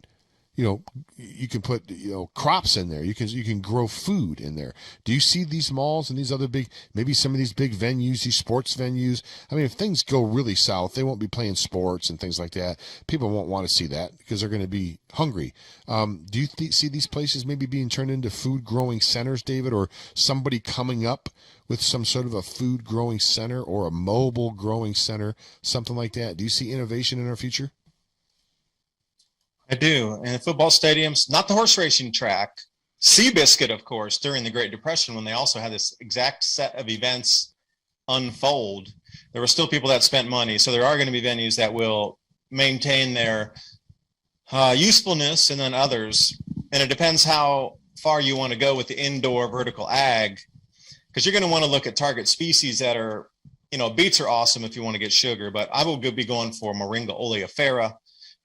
crops in there? You can grow food in there. Do you see these malls and these other maybe some of these big venues, these sports venues? I mean, if things go really south, they won't be playing sports and things like that. People won't want to see that because they're going to be hungry. Do you see these places maybe being turned into food growing centers, David, or somebody coming up with some sort of a food growing center or a mobile growing center, something like that? Do you see innovation in our future? I do. And football stadiums, not the horse racing track. Seabiscuit, of course, during the Great Depression, when they also had this exact set of events unfold, there were still people that spent money. So there are going to be venues that will maintain their usefulness, and then others. And it depends how far you want to go with the indoor vertical ag, because you're going to want to look at target species that are, beets are awesome if you want to get sugar, but I will be going for Moringa oleifera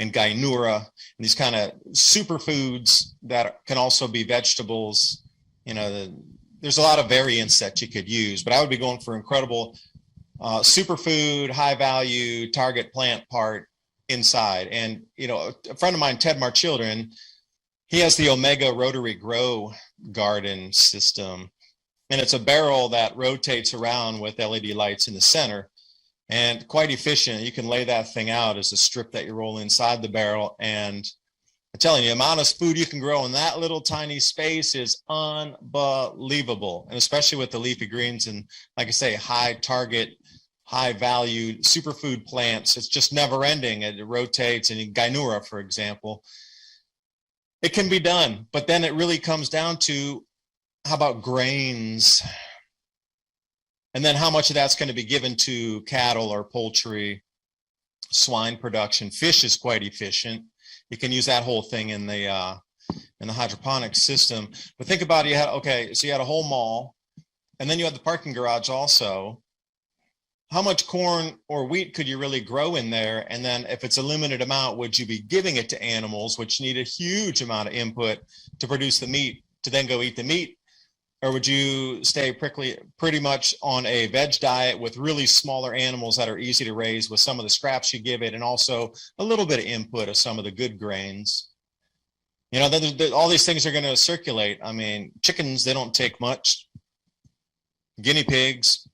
and Gainura, and these kind of superfoods that can also be vegetables. There's a lot of variants that you could use, but I would be going for incredible superfood, high value, target plant part inside. And, a friend of mine, Ted Marchildren, he has the Omega Rotary Grow Garden system, and it's a barrel that rotates around with LED lights in the center. And quite efficient. You can lay that thing out as a strip that you roll inside the barrel. And I'm telling you, the amount of food you can grow in that little tiny space is unbelievable. And especially with the leafy greens and, like I say, high target, high value superfood plants, it's just never ending. It rotates. And in Gainura, for example, it can be done. But then it really comes down to, how about grains? And then how much of that's going to be given to cattle or poultry, swine production. Fish is quite efficient. You can use that whole thing in the hydroponic system. But think about it. So you had a whole mall, and then you had the parking garage also. How much corn or wheat could you really grow in there? And then if it's a limited amount, would you be giving it to animals, which need a huge amount of input to produce the meat, to then go eat the meat? Or would you stay pretty much on a veg diet with really smaller animals that are easy to raise with some of the scraps you give it, and also a little bit of input of some of the good grains? All these things are going to circulate. I mean, chickens, they don't take much. Guinea pigs.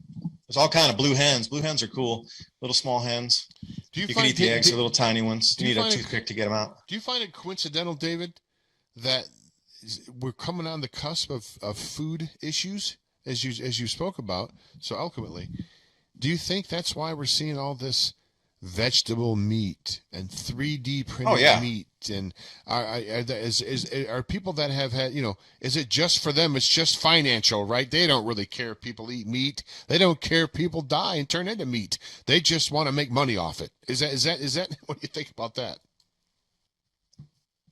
There's all kind of blue hens. Blue hens are cool, little small hens. Do you You can find eat the eggs, the little tiny ones. do You you need a find toothpick to get them out. do you find it coincidental, David, that we're coming on the cusp of food issues, as you spoke about so eloquently? Do you think that's why we're seeing all this vegetable meat and 3D Oh, printed yeah. meat? And are people that have had, is it just for them? It's just financial, right? They don't really care if people eat meat. They don't care if people die and turn into meat. They just want to make money off it. Is that what do you think about that?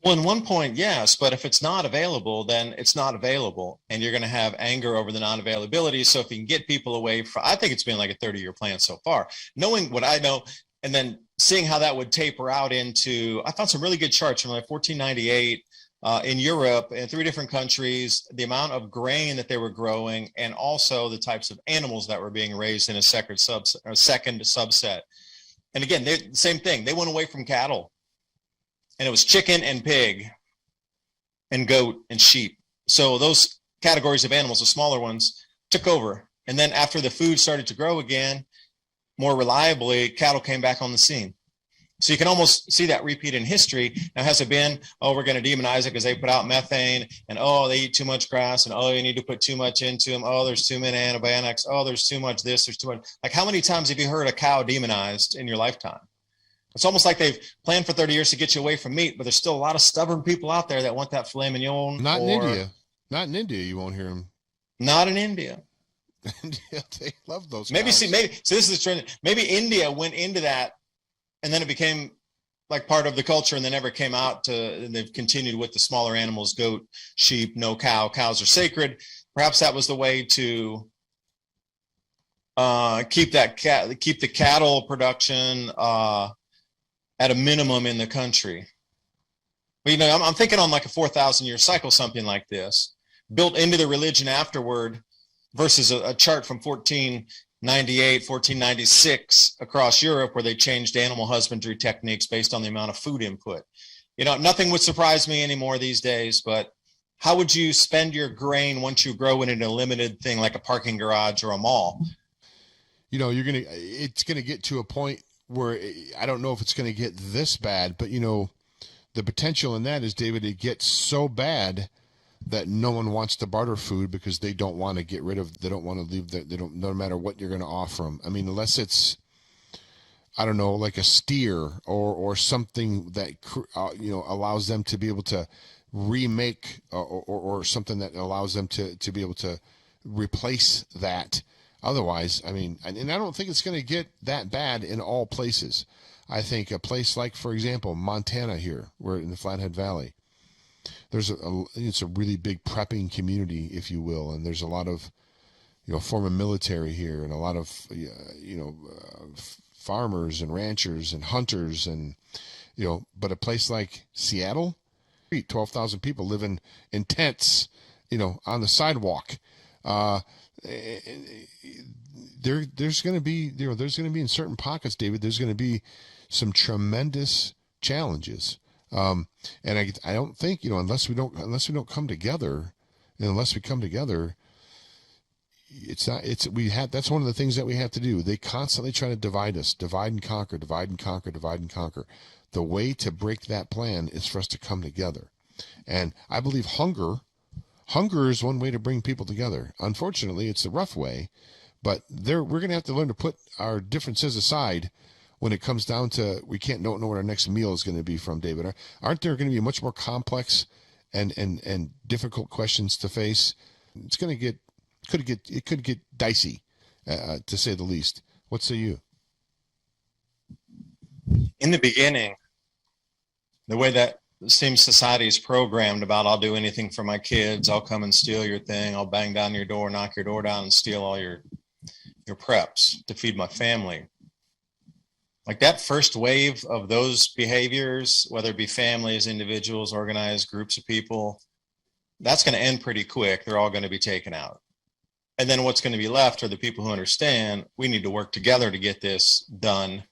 Well, in one point, yes, but if it's not available, then it's not available. And you're going to have anger over the non availability. So if you can get people away from, I think it's been like a 30-year plan so far, knowing what I know, and then seeing how that would taper out into, I found some really good charts from like 1498 in Europe in 3 different countries, the amount of grain that they were growing, and also the types of animals that were being raised in a second subset. And again, same thing. They went away from cattle. And it was chicken and pig and goat and sheep. So those categories of animals, the smaller ones, took over. And then after the food started to grow again, more reliably, cattle came back on the scene. So you can almost see that repeat in history. Now, has it been, oh, we're going to demonize it because they put out methane, and oh, they eat too much grass, and oh, you need to put too much into them. Oh, there's too many antibiotics. Oh, there's too much this, there's too much. Like, how many times have you heard a cow demonized in your lifetime? It's almost like they've planned for 30 years to get you away from meat, but there's still a lot of stubborn people out there that want that filet mignon. Not in India. Not in India. You won't hear them. Not in India. Yeah, they love those. Maybe cows. so this is the trend. Maybe India went into that, and then it became like part of the culture, and they never came out to. And they've continued with the smaller animals: goat, sheep, no cow. Cows are sacred. Perhaps that was the way to keep the cattle production at a minimum in the country. But, I'm thinking on like a 4,000-year cycle, something like this, built into the religion afterward, versus a chart from 1498, 1496 across Europe, where they changed animal husbandry techniques based on the amount of food input. Nothing would surprise me anymore these days, but how would you spend your grain once you grow it in a limited thing like a parking garage or a mall? It's gonna get to a point where I don't know if it's going to get this bad, but the potential in that is, David, it gets so bad that no one wants to barter food because they don't want to get rid of, they don't want to leave, they don't, no matter what you're going to offer them. I mean, unless it's, I don't know, like a steer or something that, allows them to be able to remake or something that allows them to be able to replace that. Otherwise, I mean, and I don't think it's going to get that bad in all places. I think a place like, for example, Montana here, we're in the Flathead Valley. It's a really big prepping community, if you will, and there's a lot of, former military here, and a lot of, farmers and ranchers and hunters, and but a place like Seattle, 12,000 people living in tents, on the sidewalk. There's going to be, in certain pockets, David, there's going to be some tremendous challenges. And I don't think, unless we don't come together, and unless we come together, that's one of the things that we have to do. They constantly try to divide us, divide and conquer, divide and conquer, divide and conquer. The way to break that plan is for us to come together. And I believe hunger is one way to bring people together. Unfortunately, it's the rough way, but we're going to have to learn to put our differences aside when it comes down to, we don't know what our next meal is going to be from, David. Aren't there going to be much more complex and difficult questions to face? It's going to could get dicey, to say the least. What say you? In the beginning, the way that seems society is programmed about, I'll do anything for my kids, I'll come and steal your thing, I'll bang down your door, knock your door down, and steal all your preps to feed my family. Like that first wave of those behaviors, whether it be families, individuals, organized groups of people, that's going to end pretty quick. They're all going to be taken out. And then what's going to be left are the people who understand we need to work together to get this done.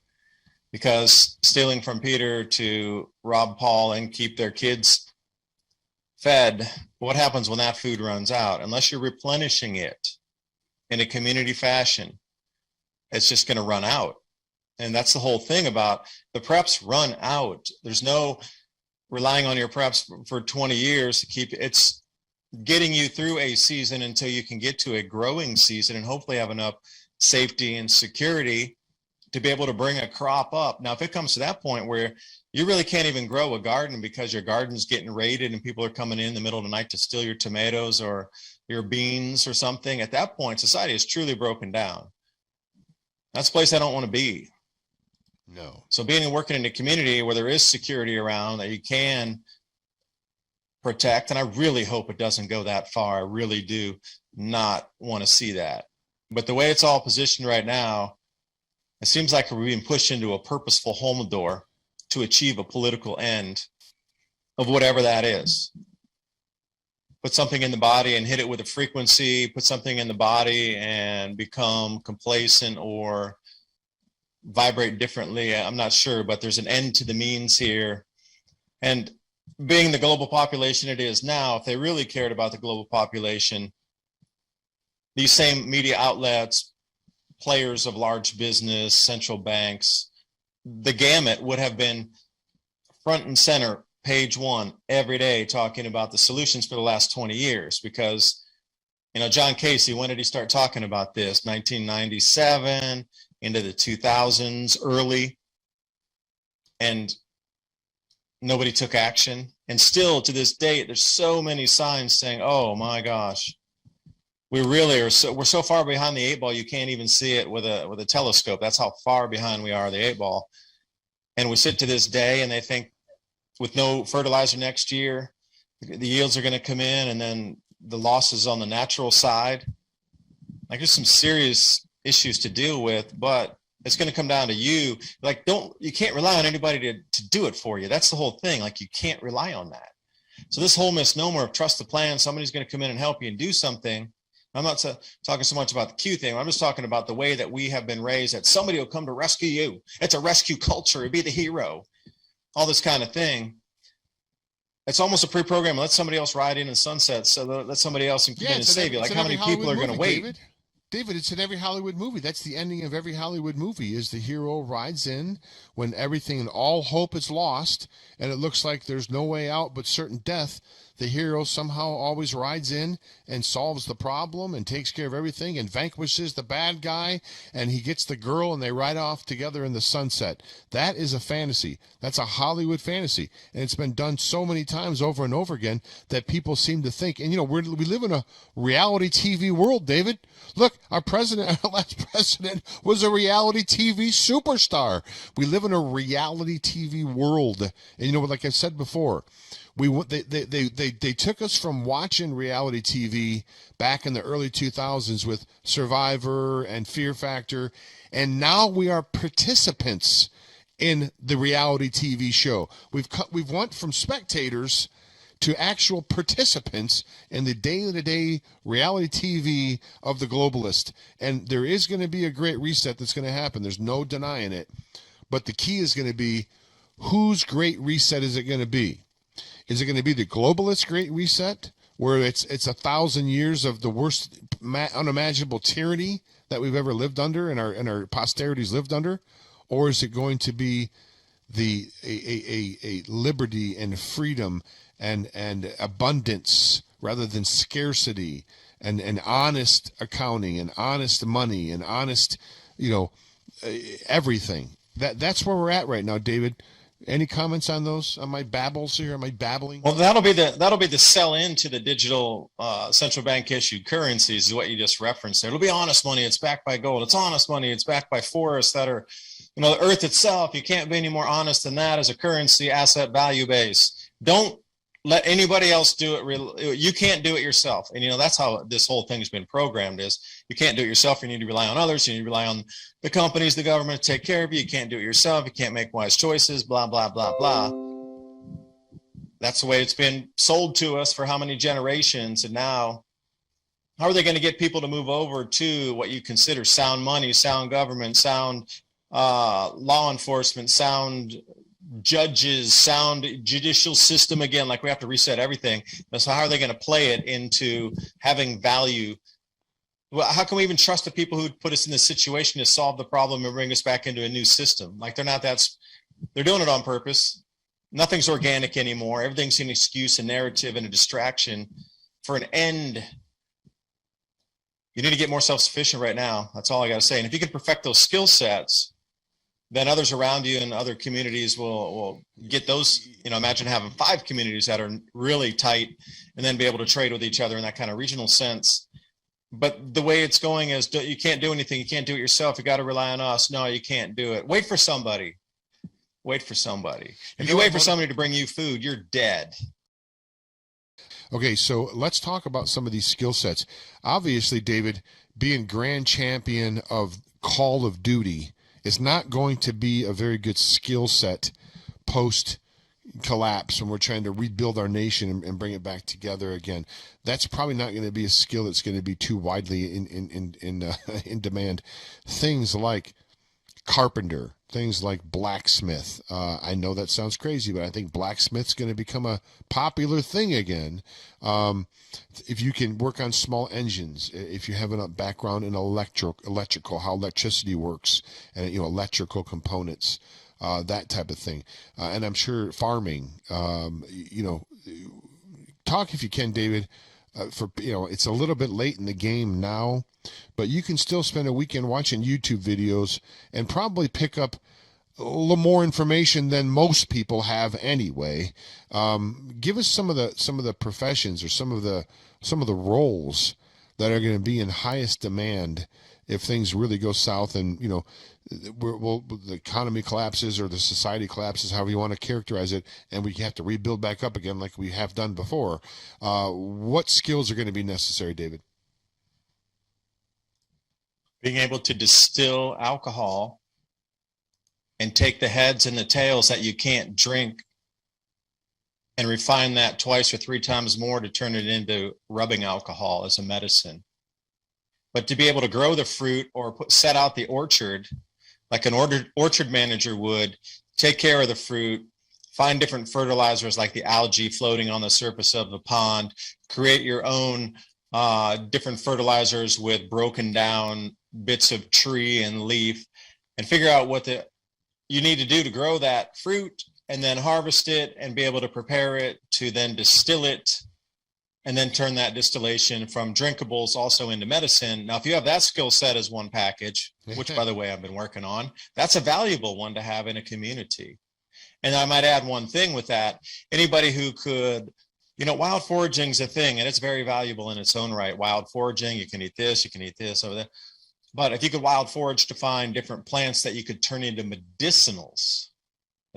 Because stealing from Peter to rob Paul and keep their kids fed, what happens when that food runs out? Unless you're replenishing it in a community fashion, it's just going to run out. And that's the whole thing about the preps run out. There's no relying on your preps for 20 years to keep it's getting you through a season until you can get to a growing season and hopefully have enough safety and security to be able to bring a crop up. Now, if it comes to that point where you really can't even grow a garden because your garden's getting raided and people are coming in the middle of the night to steal your tomatoes or your beans or something, at that point, society is truly broken down. That's a place I don't want to be. No. So being and working in a community where there is security around that you can protect, and I really hope it doesn't go that far. I really do not want to see that. But the way it's all positioned right now, it seems like we're being pushed into a purposeful humidor to achieve a political end of whatever that is. Put something in the body and hit it with a frequency, put something in the body and become complacent or vibrate differently. I'm not sure, but there's an end to the means here. And being the global population it is now, if they really cared about the global population, these same media outlets, players of large business, central banks, the gamut would have been front and center, page one, every day, talking about the solutions for the last 20 years. Because, you know, John Casey, when did he start talking about this? 1997, into the 2000s, early. And nobody took action. And still to this date, there's so many signs saying, oh my gosh, we really are we're so far behind the 8 ball, you can't even see it with a telescope. That's how far behind we are the 8 ball. And we sit to this day and they think with no fertilizer next year, the yields are going to come in, and then the losses on the natural side. Like, there's some serious issues to deal with, but it's going to come down to you. Like, you can't rely on anybody to do it for you. That's the whole thing. Like, you can't rely on that. So this whole misnomer of trust the plan, somebody's going to come in and help you and do something. I'm not talking so much about the Q thing. I'm just talking about the way that we have been raised, that somebody will come to rescue you. It's a rescue culture. Be the hero. All this kind of thing. It's almost a pre-program. Let somebody else ride in the sunset. So let somebody else come in and save you. Like, how many people are going to wait? David, it's in every Hollywood movie. That's the ending of every Hollywood movie, is the hero rides in when everything and all hope is lost and it looks like there's no way out but certain death. The hero somehow always rides in and solves the problem and takes care of everything and vanquishes the bad guy, and he gets the girl and they ride off together in the sunset. That is a fantasy. That's a Hollywood fantasy. And it's been done so many times over and over again that people seem to think, and you know, we live in a reality TV world, David. Look, our last president was a reality TV superstar. We live in a reality TV world. And you know, like I said before, they took us from watching reality TV back in the early 2000s with Survivor and Fear Factor, and now we are participants in the reality TV show. We've went from spectators to actual participants in the day-to-day reality TV of the globalist. And there is going to be a great reset that's going to happen. There's no denying it. But the key is going to be, whose great reset is it going to be? Is it going to be the globalist great reset, where it's 1,000 years of the worst unimaginable tyranny that we've ever lived under and our posterity's lived under? Or is it going to be a liberty and freedom and abundance rather than scarcity, and honest accounting and honest money and honest, everything? That's where we're at right now, David. Any comments on those? On my babbles here? Am I babbling? Well, that'll be the sell into the digital central bank issued currencies, is what you just referenced there. It'll be honest money. It's backed by gold. It's honest money. It's backed by forests that are, the earth itself. You can't be any more honest than that as a currency asset value base. Don't let anybody else do it. You can't do it yourself. And, that's how this whole thing has been programmed, is you can't do it yourself. You need to rely on others. You need to rely on the companies, the government to take care of you. You can't do it yourself. You can't make wise choices, blah, blah, blah, blah. That's the way it's been sold to us for how many generations. And now, how are they going to get people to move over to what you consider sound money, sound government, sound law enforcement, sound judges, sound judicial system again? Like, we have to reset everything. So how are they going to play it into having value Well, how can we even trust the people who put us in this situation to solve the problem and bring us back into a new system? Like they're doing it on purpose. Nothing's organic anymore. Everything's an excuse, a narrative, and a distraction for an end. You need to get more self-sufficient right now. That's all I got to say. And if you can perfect those skill sets, then others around you and other communities will get those. Imagine having 5 communities that are really tight and then be able to trade with each other in that kind of regional sense. But the way it's going is you can't do anything. You can't do it yourself. You got to rely on us. No, you can't do it. Wait for somebody. If you wait for somebody to bring you food, you're dead. Okay, so let's talk about some of these skill sets. Obviously, David, being grand champion of Call of Duty is not going to be a very good skill set post collapse when we're trying to rebuild our nation and bring it back together again. That's probably not going to be a skill that's going to be too widely in demand. Things like carpenter, things like blacksmith. I know that sounds crazy, but I think blacksmith's going to become a popular thing again. If you can work on small engines, if you have a background in electrical, how electricity works, and electrical components, that type of thing. And I'm sure farming. Talk if you can, David. It's a little bit late in the game now, but you can still spend a weekend watching YouTube videos and probably pick up a little more information than most people have anyway. Give us some of the professions or some of the roles that are going to be in highest demand if things really go south and the economy collapses or the society collapses, however you want to characterize it, and we have to rebuild back up again like we have done before. What skills are going to be necessary, David? Being able to distill alcohol and take the heads and the tails that you can't drink and refine that 2 or 3 times more to turn it into rubbing alcohol as a medicine. But to be able to grow the fruit or set out the orchard like an orchard manager would, take care of the fruit, find different fertilizers like the algae floating on the surface of the pond, create your own different fertilizers with broken down bits of tree and leaf, and figure out what you need to do to grow that fruit, and then harvest it and be able to prepare it to then distill it, and then turn that distillation from drinkables also into medicine. Now, if you have that skill set as one package, which by the way, I've been working on, that's a valuable one to have in a community. And I might add one thing with that. Anybody who could, wild foraging is a thing, and it's very valuable in its own right. Wild foraging, you can eat this over there. But if you could wild forage to find different plants that you could turn into medicinals,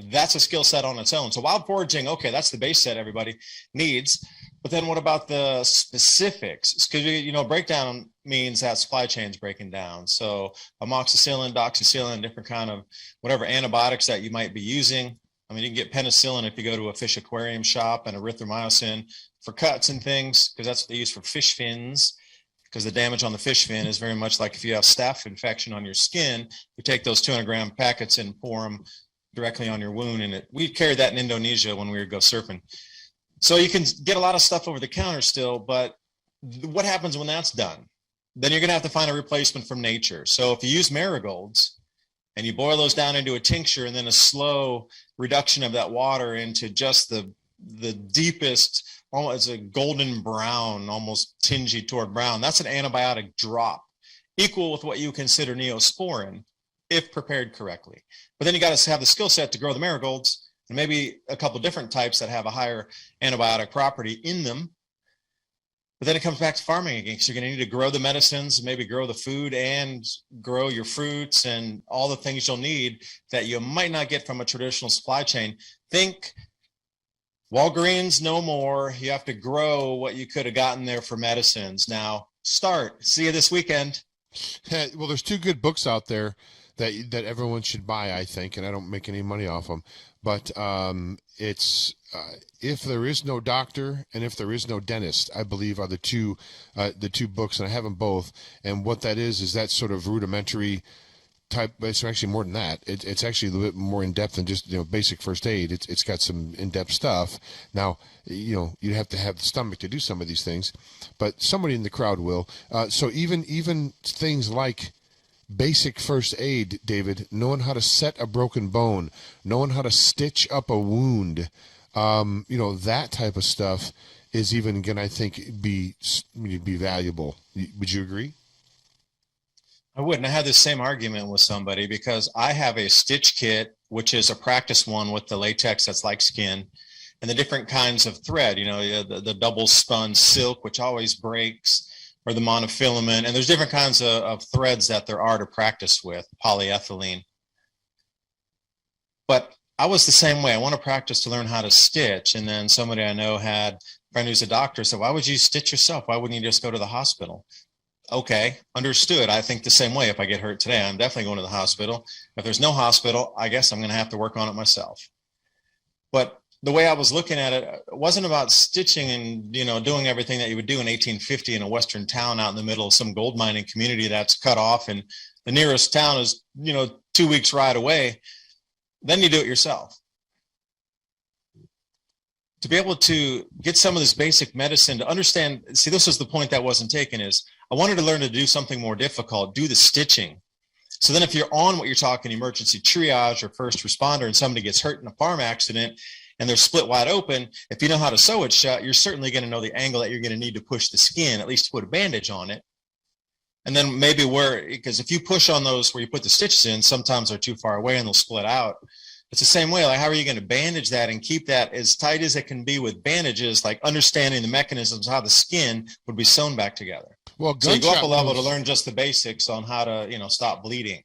that's a skill set on its own. So wild foraging, okay, that's the base set everybody needs. But then what about the specifics? Because, breakdown means that supply chain's breaking down. So amoxicillin, doxycycline, different kind of whatever antibiotics that you might be using. I mean, you can get penicillin if you go to a fish aquarium shop, and erythromycin for cuts and things, because that's what they use for fish fins. Because the damage on the fish fin is very much like if you have staph infection on your skin, you take those 200-gram packets and pour them directly on your wound. And we carried that in Indonesia when we would go surfing. So you can get a lot of stuff over the counter still, but what happens when that's done? Then you're going to have to find a replacement from nature. So if you use marigolds and you boil those down into a tincture and then a slow reduction of that water into just the deepest, almost a golden brown, almost tingy toward brown, that's an antibiotic drop, equal with what you consider neosporin if prepared correctly. But then you got to have the skill set to grow the marigolds, and maybe a couple different types that have a higher antibiotic property in them. But then it comes back to farming again, because you're going to need to grow the medicines, maybe grow the food, and grow your fruits and all the things you'll need that you might not get from a traditional supply chain. Think Walgreens, no more. You have to grow what you could have gotten there for medicines. Now, start. See you this weekend. Well, there's 2 good books out there that everyone should buy, I think, and I don't make any money off them. But it's If There Is No Doctor and If There Is No Dentist, I believe, are the two books, and I have them both. And what that is that sort of rudimentary type. It's actually more than that. It's actually a little bit more in depth than just basic first aid. It's got some in depth stuff. Now you have to have the stomach to do some of these things, but somebody in the crowd will. So even things like basic first aid, David, knowing how to set a broken bone, knowing how to stitch up a wound, that type of stuff is even going to, I think, be valuable. Would you agree? I wouldn't. I had the same argument with somebody because I have a stitch kit, which is a practice one with the latex that's like skin, and the different kinds of thread, the double spun silk, which always breaks, or the monofilament. And there's different kinds of threads that there are to practice with, polyethylene. But I was the same way. I want to practice to learn how to stitch. And then somebody I know had a friend who's a doctor said, why would you stitch yourself? Why wouldn't you just go to the hospital? Okay, understood. I think the same way. If I get hurt today, I'm definitely going to the hospital. If there's no hospital, I guess I'm going to have to work on it myself. But the way I was looking at it, it wasn't about stitching and, doing everything that you would do in 1850 in a Western town out in the middle of some gold mining community that's cut off and the nearest town is, 2 weeks ride away. Then you do it yourself. To be able to get some of this basic medicine, to understand, see, this was the point that wasn't taken, is I wanted to learn to do something more difficult, do the stitching. So then if you're on what you're talking, emergency triage or first responder, and somebody gets hurt in a farm accident and they're split wide open, if you know how to sew it shut, you're certainly going to know the angle that you're going to need to push the skin, at least to put a bandage on it. And then maybe because if you push on those where you put the stitches in, sometimes they're too far away and they'll split out. It's the same way. Like, how are you going to bandage that and keep that as tight as it can be with bandages, like understanding the mechanisms, how the skin would be sewn back together. Well, so you go up a level to learn just the basics on how to, stop bleeding.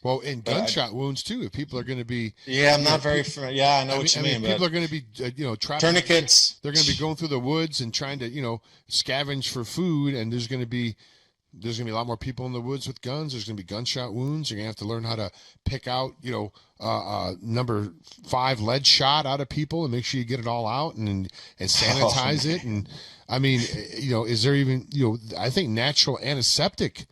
Well, in gunshot wounds too, if people are going to be. Yeah, I'm not very. Yeah, I know what you mean. People are going to be, trapped. Tourniquets. They're going to be going through the woods and trying to, scavenge for food, and there's going to be a lot more people in the woods with guns. There's going to be gunshot wounds. You're going to have to learn how to pick out, number 5 lead shot out of people and make sure you get it all out and sanitize it. And I mean, is there even, I think natural antiseptic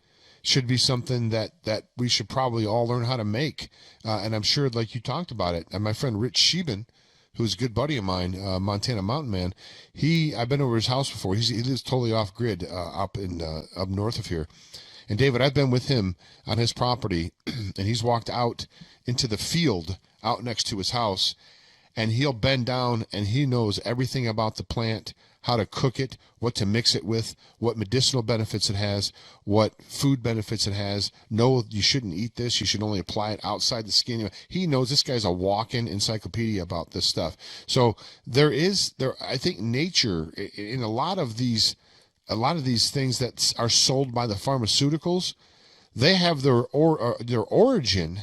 should be something that we should probably all learn how to make. And I'm sure, like you talked about it, and my friend Rich Sheben, who's a good buddy of mine, Montana Mountain Man, I've been over his house before. He lives totally off grid up north of here. And David, I've been with him on his property, and he's walked out into the field out next to his house, and he'll bend down and he knows everything about the plant, how to cook it, what to mix it with, what medicinal benefits it has, what food benefits it has. No, you shouldn't eat this. You should only apply it outside the skin. He knows. This guy's a walk-in encyclopedia about this stuff. So I think nature in a lot of these things that are sold by the pharmaceuticals, they have their origin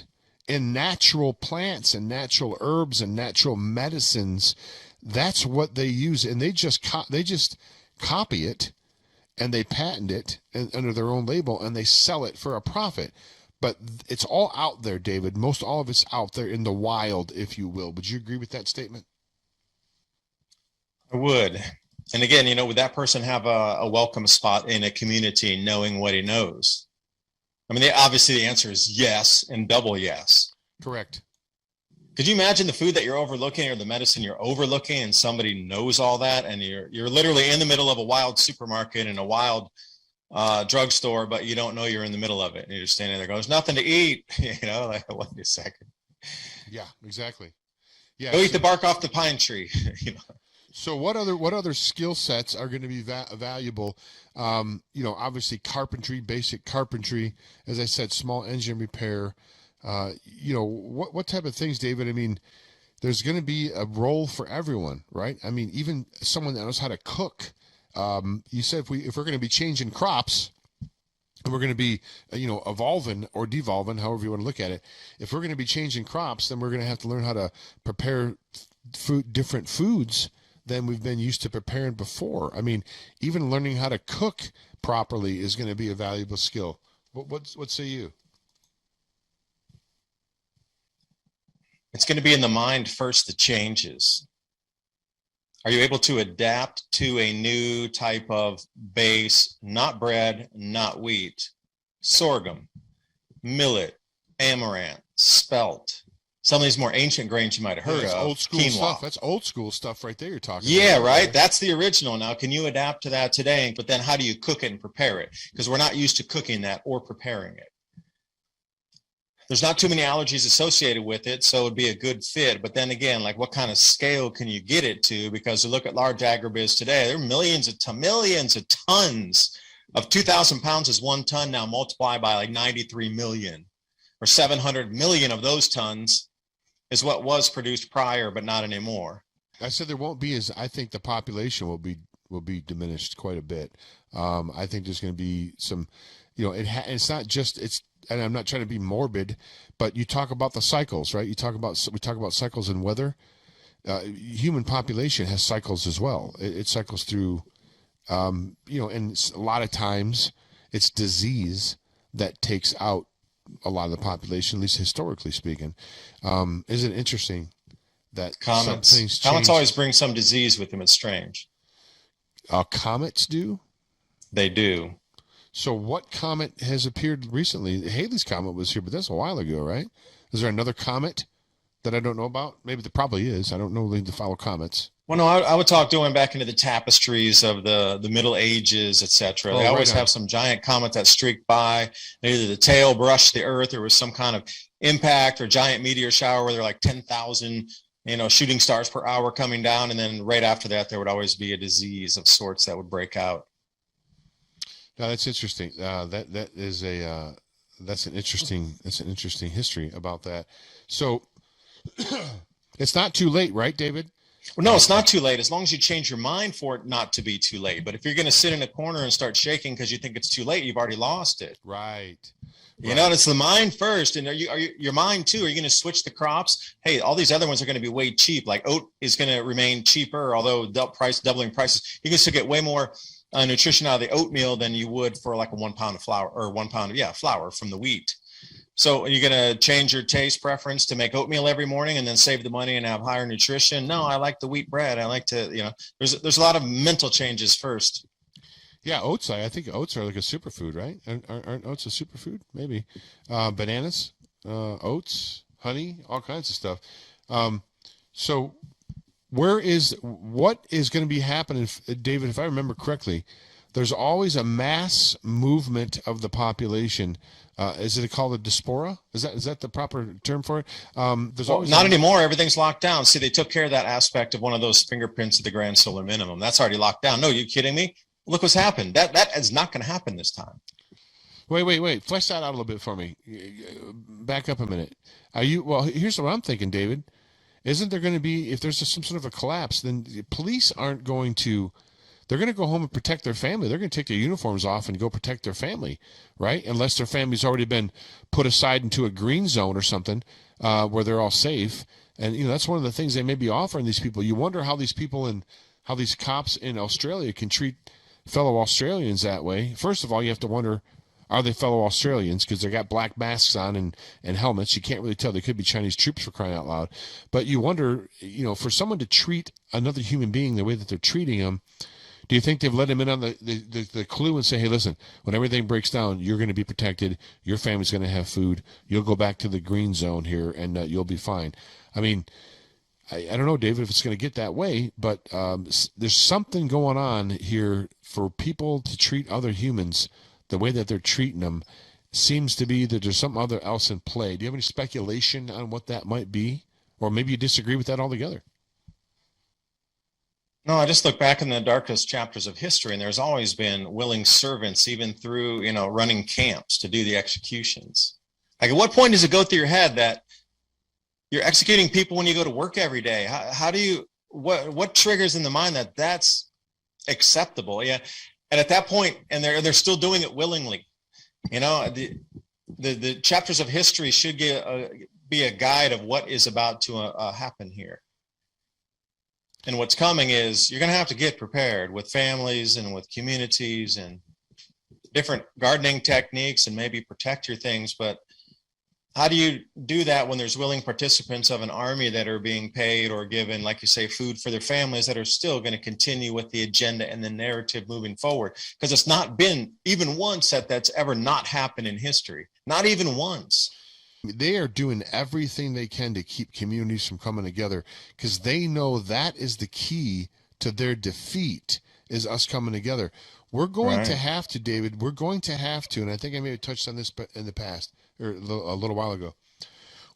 in natural plants and natural herbs and natural medicines. That's what they use, and they just copy it, and they patent it under their own label, and they sell it for a profit. But it's all out there, David. Most all of it's out there in the wild, if you will. Would you agree with that statement? I would. And again, would that person have a welcome spot in a community knowing what he knows? I mean, obviously the answer is yes and double yes. Correct. Could you imagine the food that you're overlooking or the medicine you're overlooking and somebody knows all that, and you're literally in the middle of a wild supermarket and a wild drugstore, but you don't know you're in the middle of it, and you're just standing there going, there's nothing to eat, like, wait a second. Yeah, exactly. Yeah. Go eat the bark off the pine tree. So what other skill sets are going to be valuable? Obviously basic carpentry, as I said, small engine repair. What type of things, David? I mean, there's going to be a role for everyone, right? I mean, even someone that knows how to cook. You said if we're going to be changing crops, and we're going to be, evolving or devolving, however you want to look at it. If we're going to be changing crops, then we're going to have to learn how to prepare different foods than we've been used to preparing before. I mean, even learning how to cook properly is going to be a valuable skill. What say you? It's going to be in the mind first, the changes. Are you able to adapt to a new type of base, not bread, not wheat, sorghum, millet, amaranth, spelt, some of these more ancient grains you might have heard That's of. old school quinoa. stuff. That's old school stuff right there you're talking Yeah, about. right. That's the original. Now, can you adapt to that today? But then how do you cook it and prepare it? Because we're not used to cooking that or preparing it. There's not too many allergies associated with it, so it'd be a good fit. But then again, like what kind of scale can you get it to? Because you look at large agribiz today, there are millions of tons of 2,000 pounds is 1 ton. Now multiply by like 93 million or 700 million of those tons is what was produced prior, but not anymore. I said there won't be I think the population will be diminished quite a bit. I think there's going to be some, it's not just and I'm not trying to be morbid, but you talk about the cycles, right? We talk about cycles in weather. Human population has cycles as well. It cycles through, and a lot of times it's disease that takes out a lot of the population, at least historically speaking. Isn't it interesting that comets always bring some disease with them? It's strange. Comets do? They do. So what comet has appeared recently? Halley's Comet was here, but that's a while ago, right? Is there another comet that I don't know about? Maybe there probably is. I don't know the follow comets. Well, no, I would talk going back into the tapestries of the Middle Ages, etc. They always have some giant comet that streaked by. Either the tail brushed the earth, or was some kind of impact or giant meteor shower where there are like 10,000, shooting stars per hour coming down, and then right after that, there would always be a disease of sorts that would break out. No, that's interesting. That's an interesting history about that. So it's not too late, right, David? Well, no, it's not too late as long as you change your mind for it not to be too late. But if you're going to sit in a corner and start shaking because you think it's too late, you've already lost it. Right. It's the mind first. And are you your mind too? Are you going to switch the crops? Hey, all these other ones are going to be way cheap. Like oat is going to remain cheaper, although doubling prices. You can still get way more nutrition out of the oatmeal than you would for like a 1 pound of flour or 1 pound of flour from the wheat. So are you going to change your taste preference to make oatmeal every morning and then save the money and have higher nutrition? No, I like the wheat bread. I like to, there's a lot of mental changes first. Yeah, oats. I think oats are like a superfood, right? Aren't oats a superfood? Maybe. Bananas, oats, honey, all kinds of stuff. So what is going to be happening, David, if I remember correctly? There's always a mass movement of the population. Is it called a diaspora? Is that the proper term for it? There's always not anymore. Everything's locked down. See, they took care of that aspect of one of those fingerprints of the grand solar minimum. That's already locked down. No, you kidding me? Look what's happened. That is not going to happen this time. Wait. Flesh that out a little bit for me. Back up a minute. Well, here's what I'm thinking, David. Isn't there going to be, if there's some sort of a collapse, then the police aren't going to, they're going to go home and protect their family. They're going to take their uniforms off and go protect their family, right? Unless their family's already been put aside into a green zone or something where they're all safe. And, that's one of the things they may be offering these people. You wonder how these cops in Australia can treat fellow Australians that way. First of all, you have to wonder, are they fellow Australians? Because they got black masks on and helmets. You can't really tell. They could be Chinese troops, for crying out loud. But you wonder, for someone to treat another human being the way that they're treating them, do you think they've let him in on the clue and say, hey, listen, when everything breaks down, you're going to be protected. Your family's going to have food. You'll go back to the green zone here, and you'll be fine. I mean, I don't know, David, if it's going to get that way, but there's something going on here for people to treat other humans the way that they're treating them. Seems to be that there's something other else in play. Do you have any speculation on what that might be? Or maybe you disagree with that altogether? No, I just look back in the darkest chapters of history, and there's always been willing servants, even through, running camps to do the executions. Like, at what point does it go through your head that you're executing people when you go to work every day? How do you, what triggers in the mind that that's acceptable? Yeah. And at that point, and they're still doing it willingly. The chapters of history should be a guide of what is about to happen here. And what's coming is you're going to have to get prepared with families and with communities and different gardening techniques and maybe protect your things. But how do you do that when there's willing participants of an army that are being paid or given, like you say, food for their families that are still going to continue with the agenda and the narrative moving forward? Because it's not been even once that's ever not happened in history. Not even once. They are doing everything they can to keep communities from coming together because they know that is the key to their defeat, is us coming together. We're going to have to, David, we're going to have to, and I think I may have touched on this in the past, or a little while ago.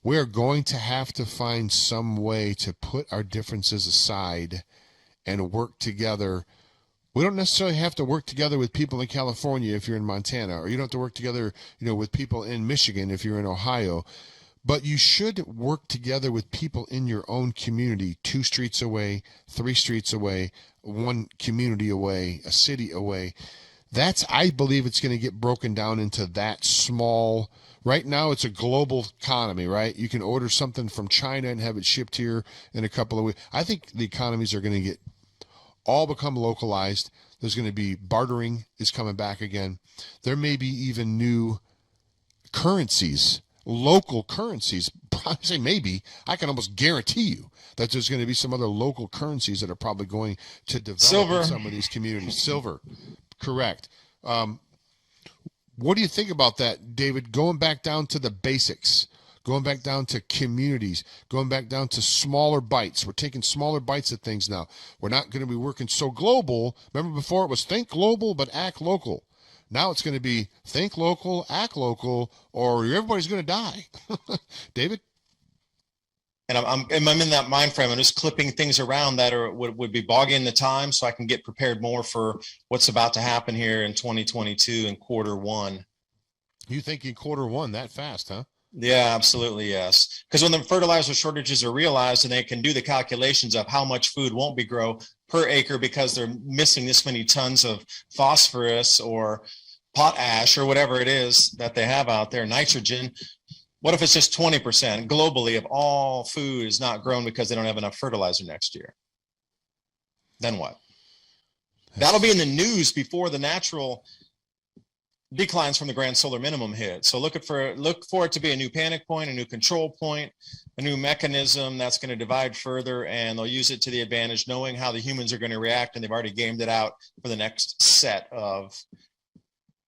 We're going to have to find some way to put our differences aside and work together. We don't necessarily have to work together with people in California if you're in Montana, or you don't have to work together, with people in Michigan if you're in Ohio. But you should work together with people in your own community, 2 streets away, 3 streets away, 1 community away, a city away. I believe it's going to get broken down into that small. Right now, it's a global economy, right? You can order something from China and have it shipped here in a couple of weeks. I think the economies are going to all become localized. There's going to be bartering is coming back again. There may be even new currencies, local currencies. I say maybe. I can almost guarantee you that there's going to be some other local currencies that are probably going to develop in some of these communities. Silver, correct. What do you think about that, David? Going back down to the basics, going back down to communities, going back down to smaller bites. We're taking smaller bites of things now. We're not going to be working so global. Remember before it was think global but act local. Now it's going to be think local, act local, or everybody's going to die. David? And I'm in that mind frame. I'm just clipping things around that would be bogging the time so I can get prepared more for what's about to happen here in 2022 in Q1. You think in Q1 that fast, huh? Yeah, absolutely, yes. Because when the fertilizer shortages are realized and they can do the calculations of how much food won't be grown per acre because they're missing this many tons of phosphorus or potash or whatever it is that they have out there, nitrogen. What if it's just 20% globally of all food is not grown because they don't have enough fertilizer next year? Then what? That'll be in the news before the natural declines from the grand solar minimum hit. So look for it to be a new panic point, a new control point, a new mechanism that's going to divide further, and they'll use it to the advantage, knowing how the humans are going to react, and they've already gamed it out for the next set of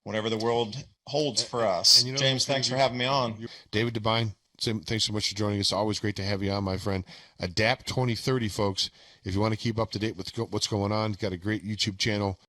whatever the world holds for us. And James, thanks for having me on. David DuByne, thanks so much for joining us. Always great to have you on, my friend. Adapt 2030, folks. If you want to keep up to date with what's going on, got a great YouTube channel.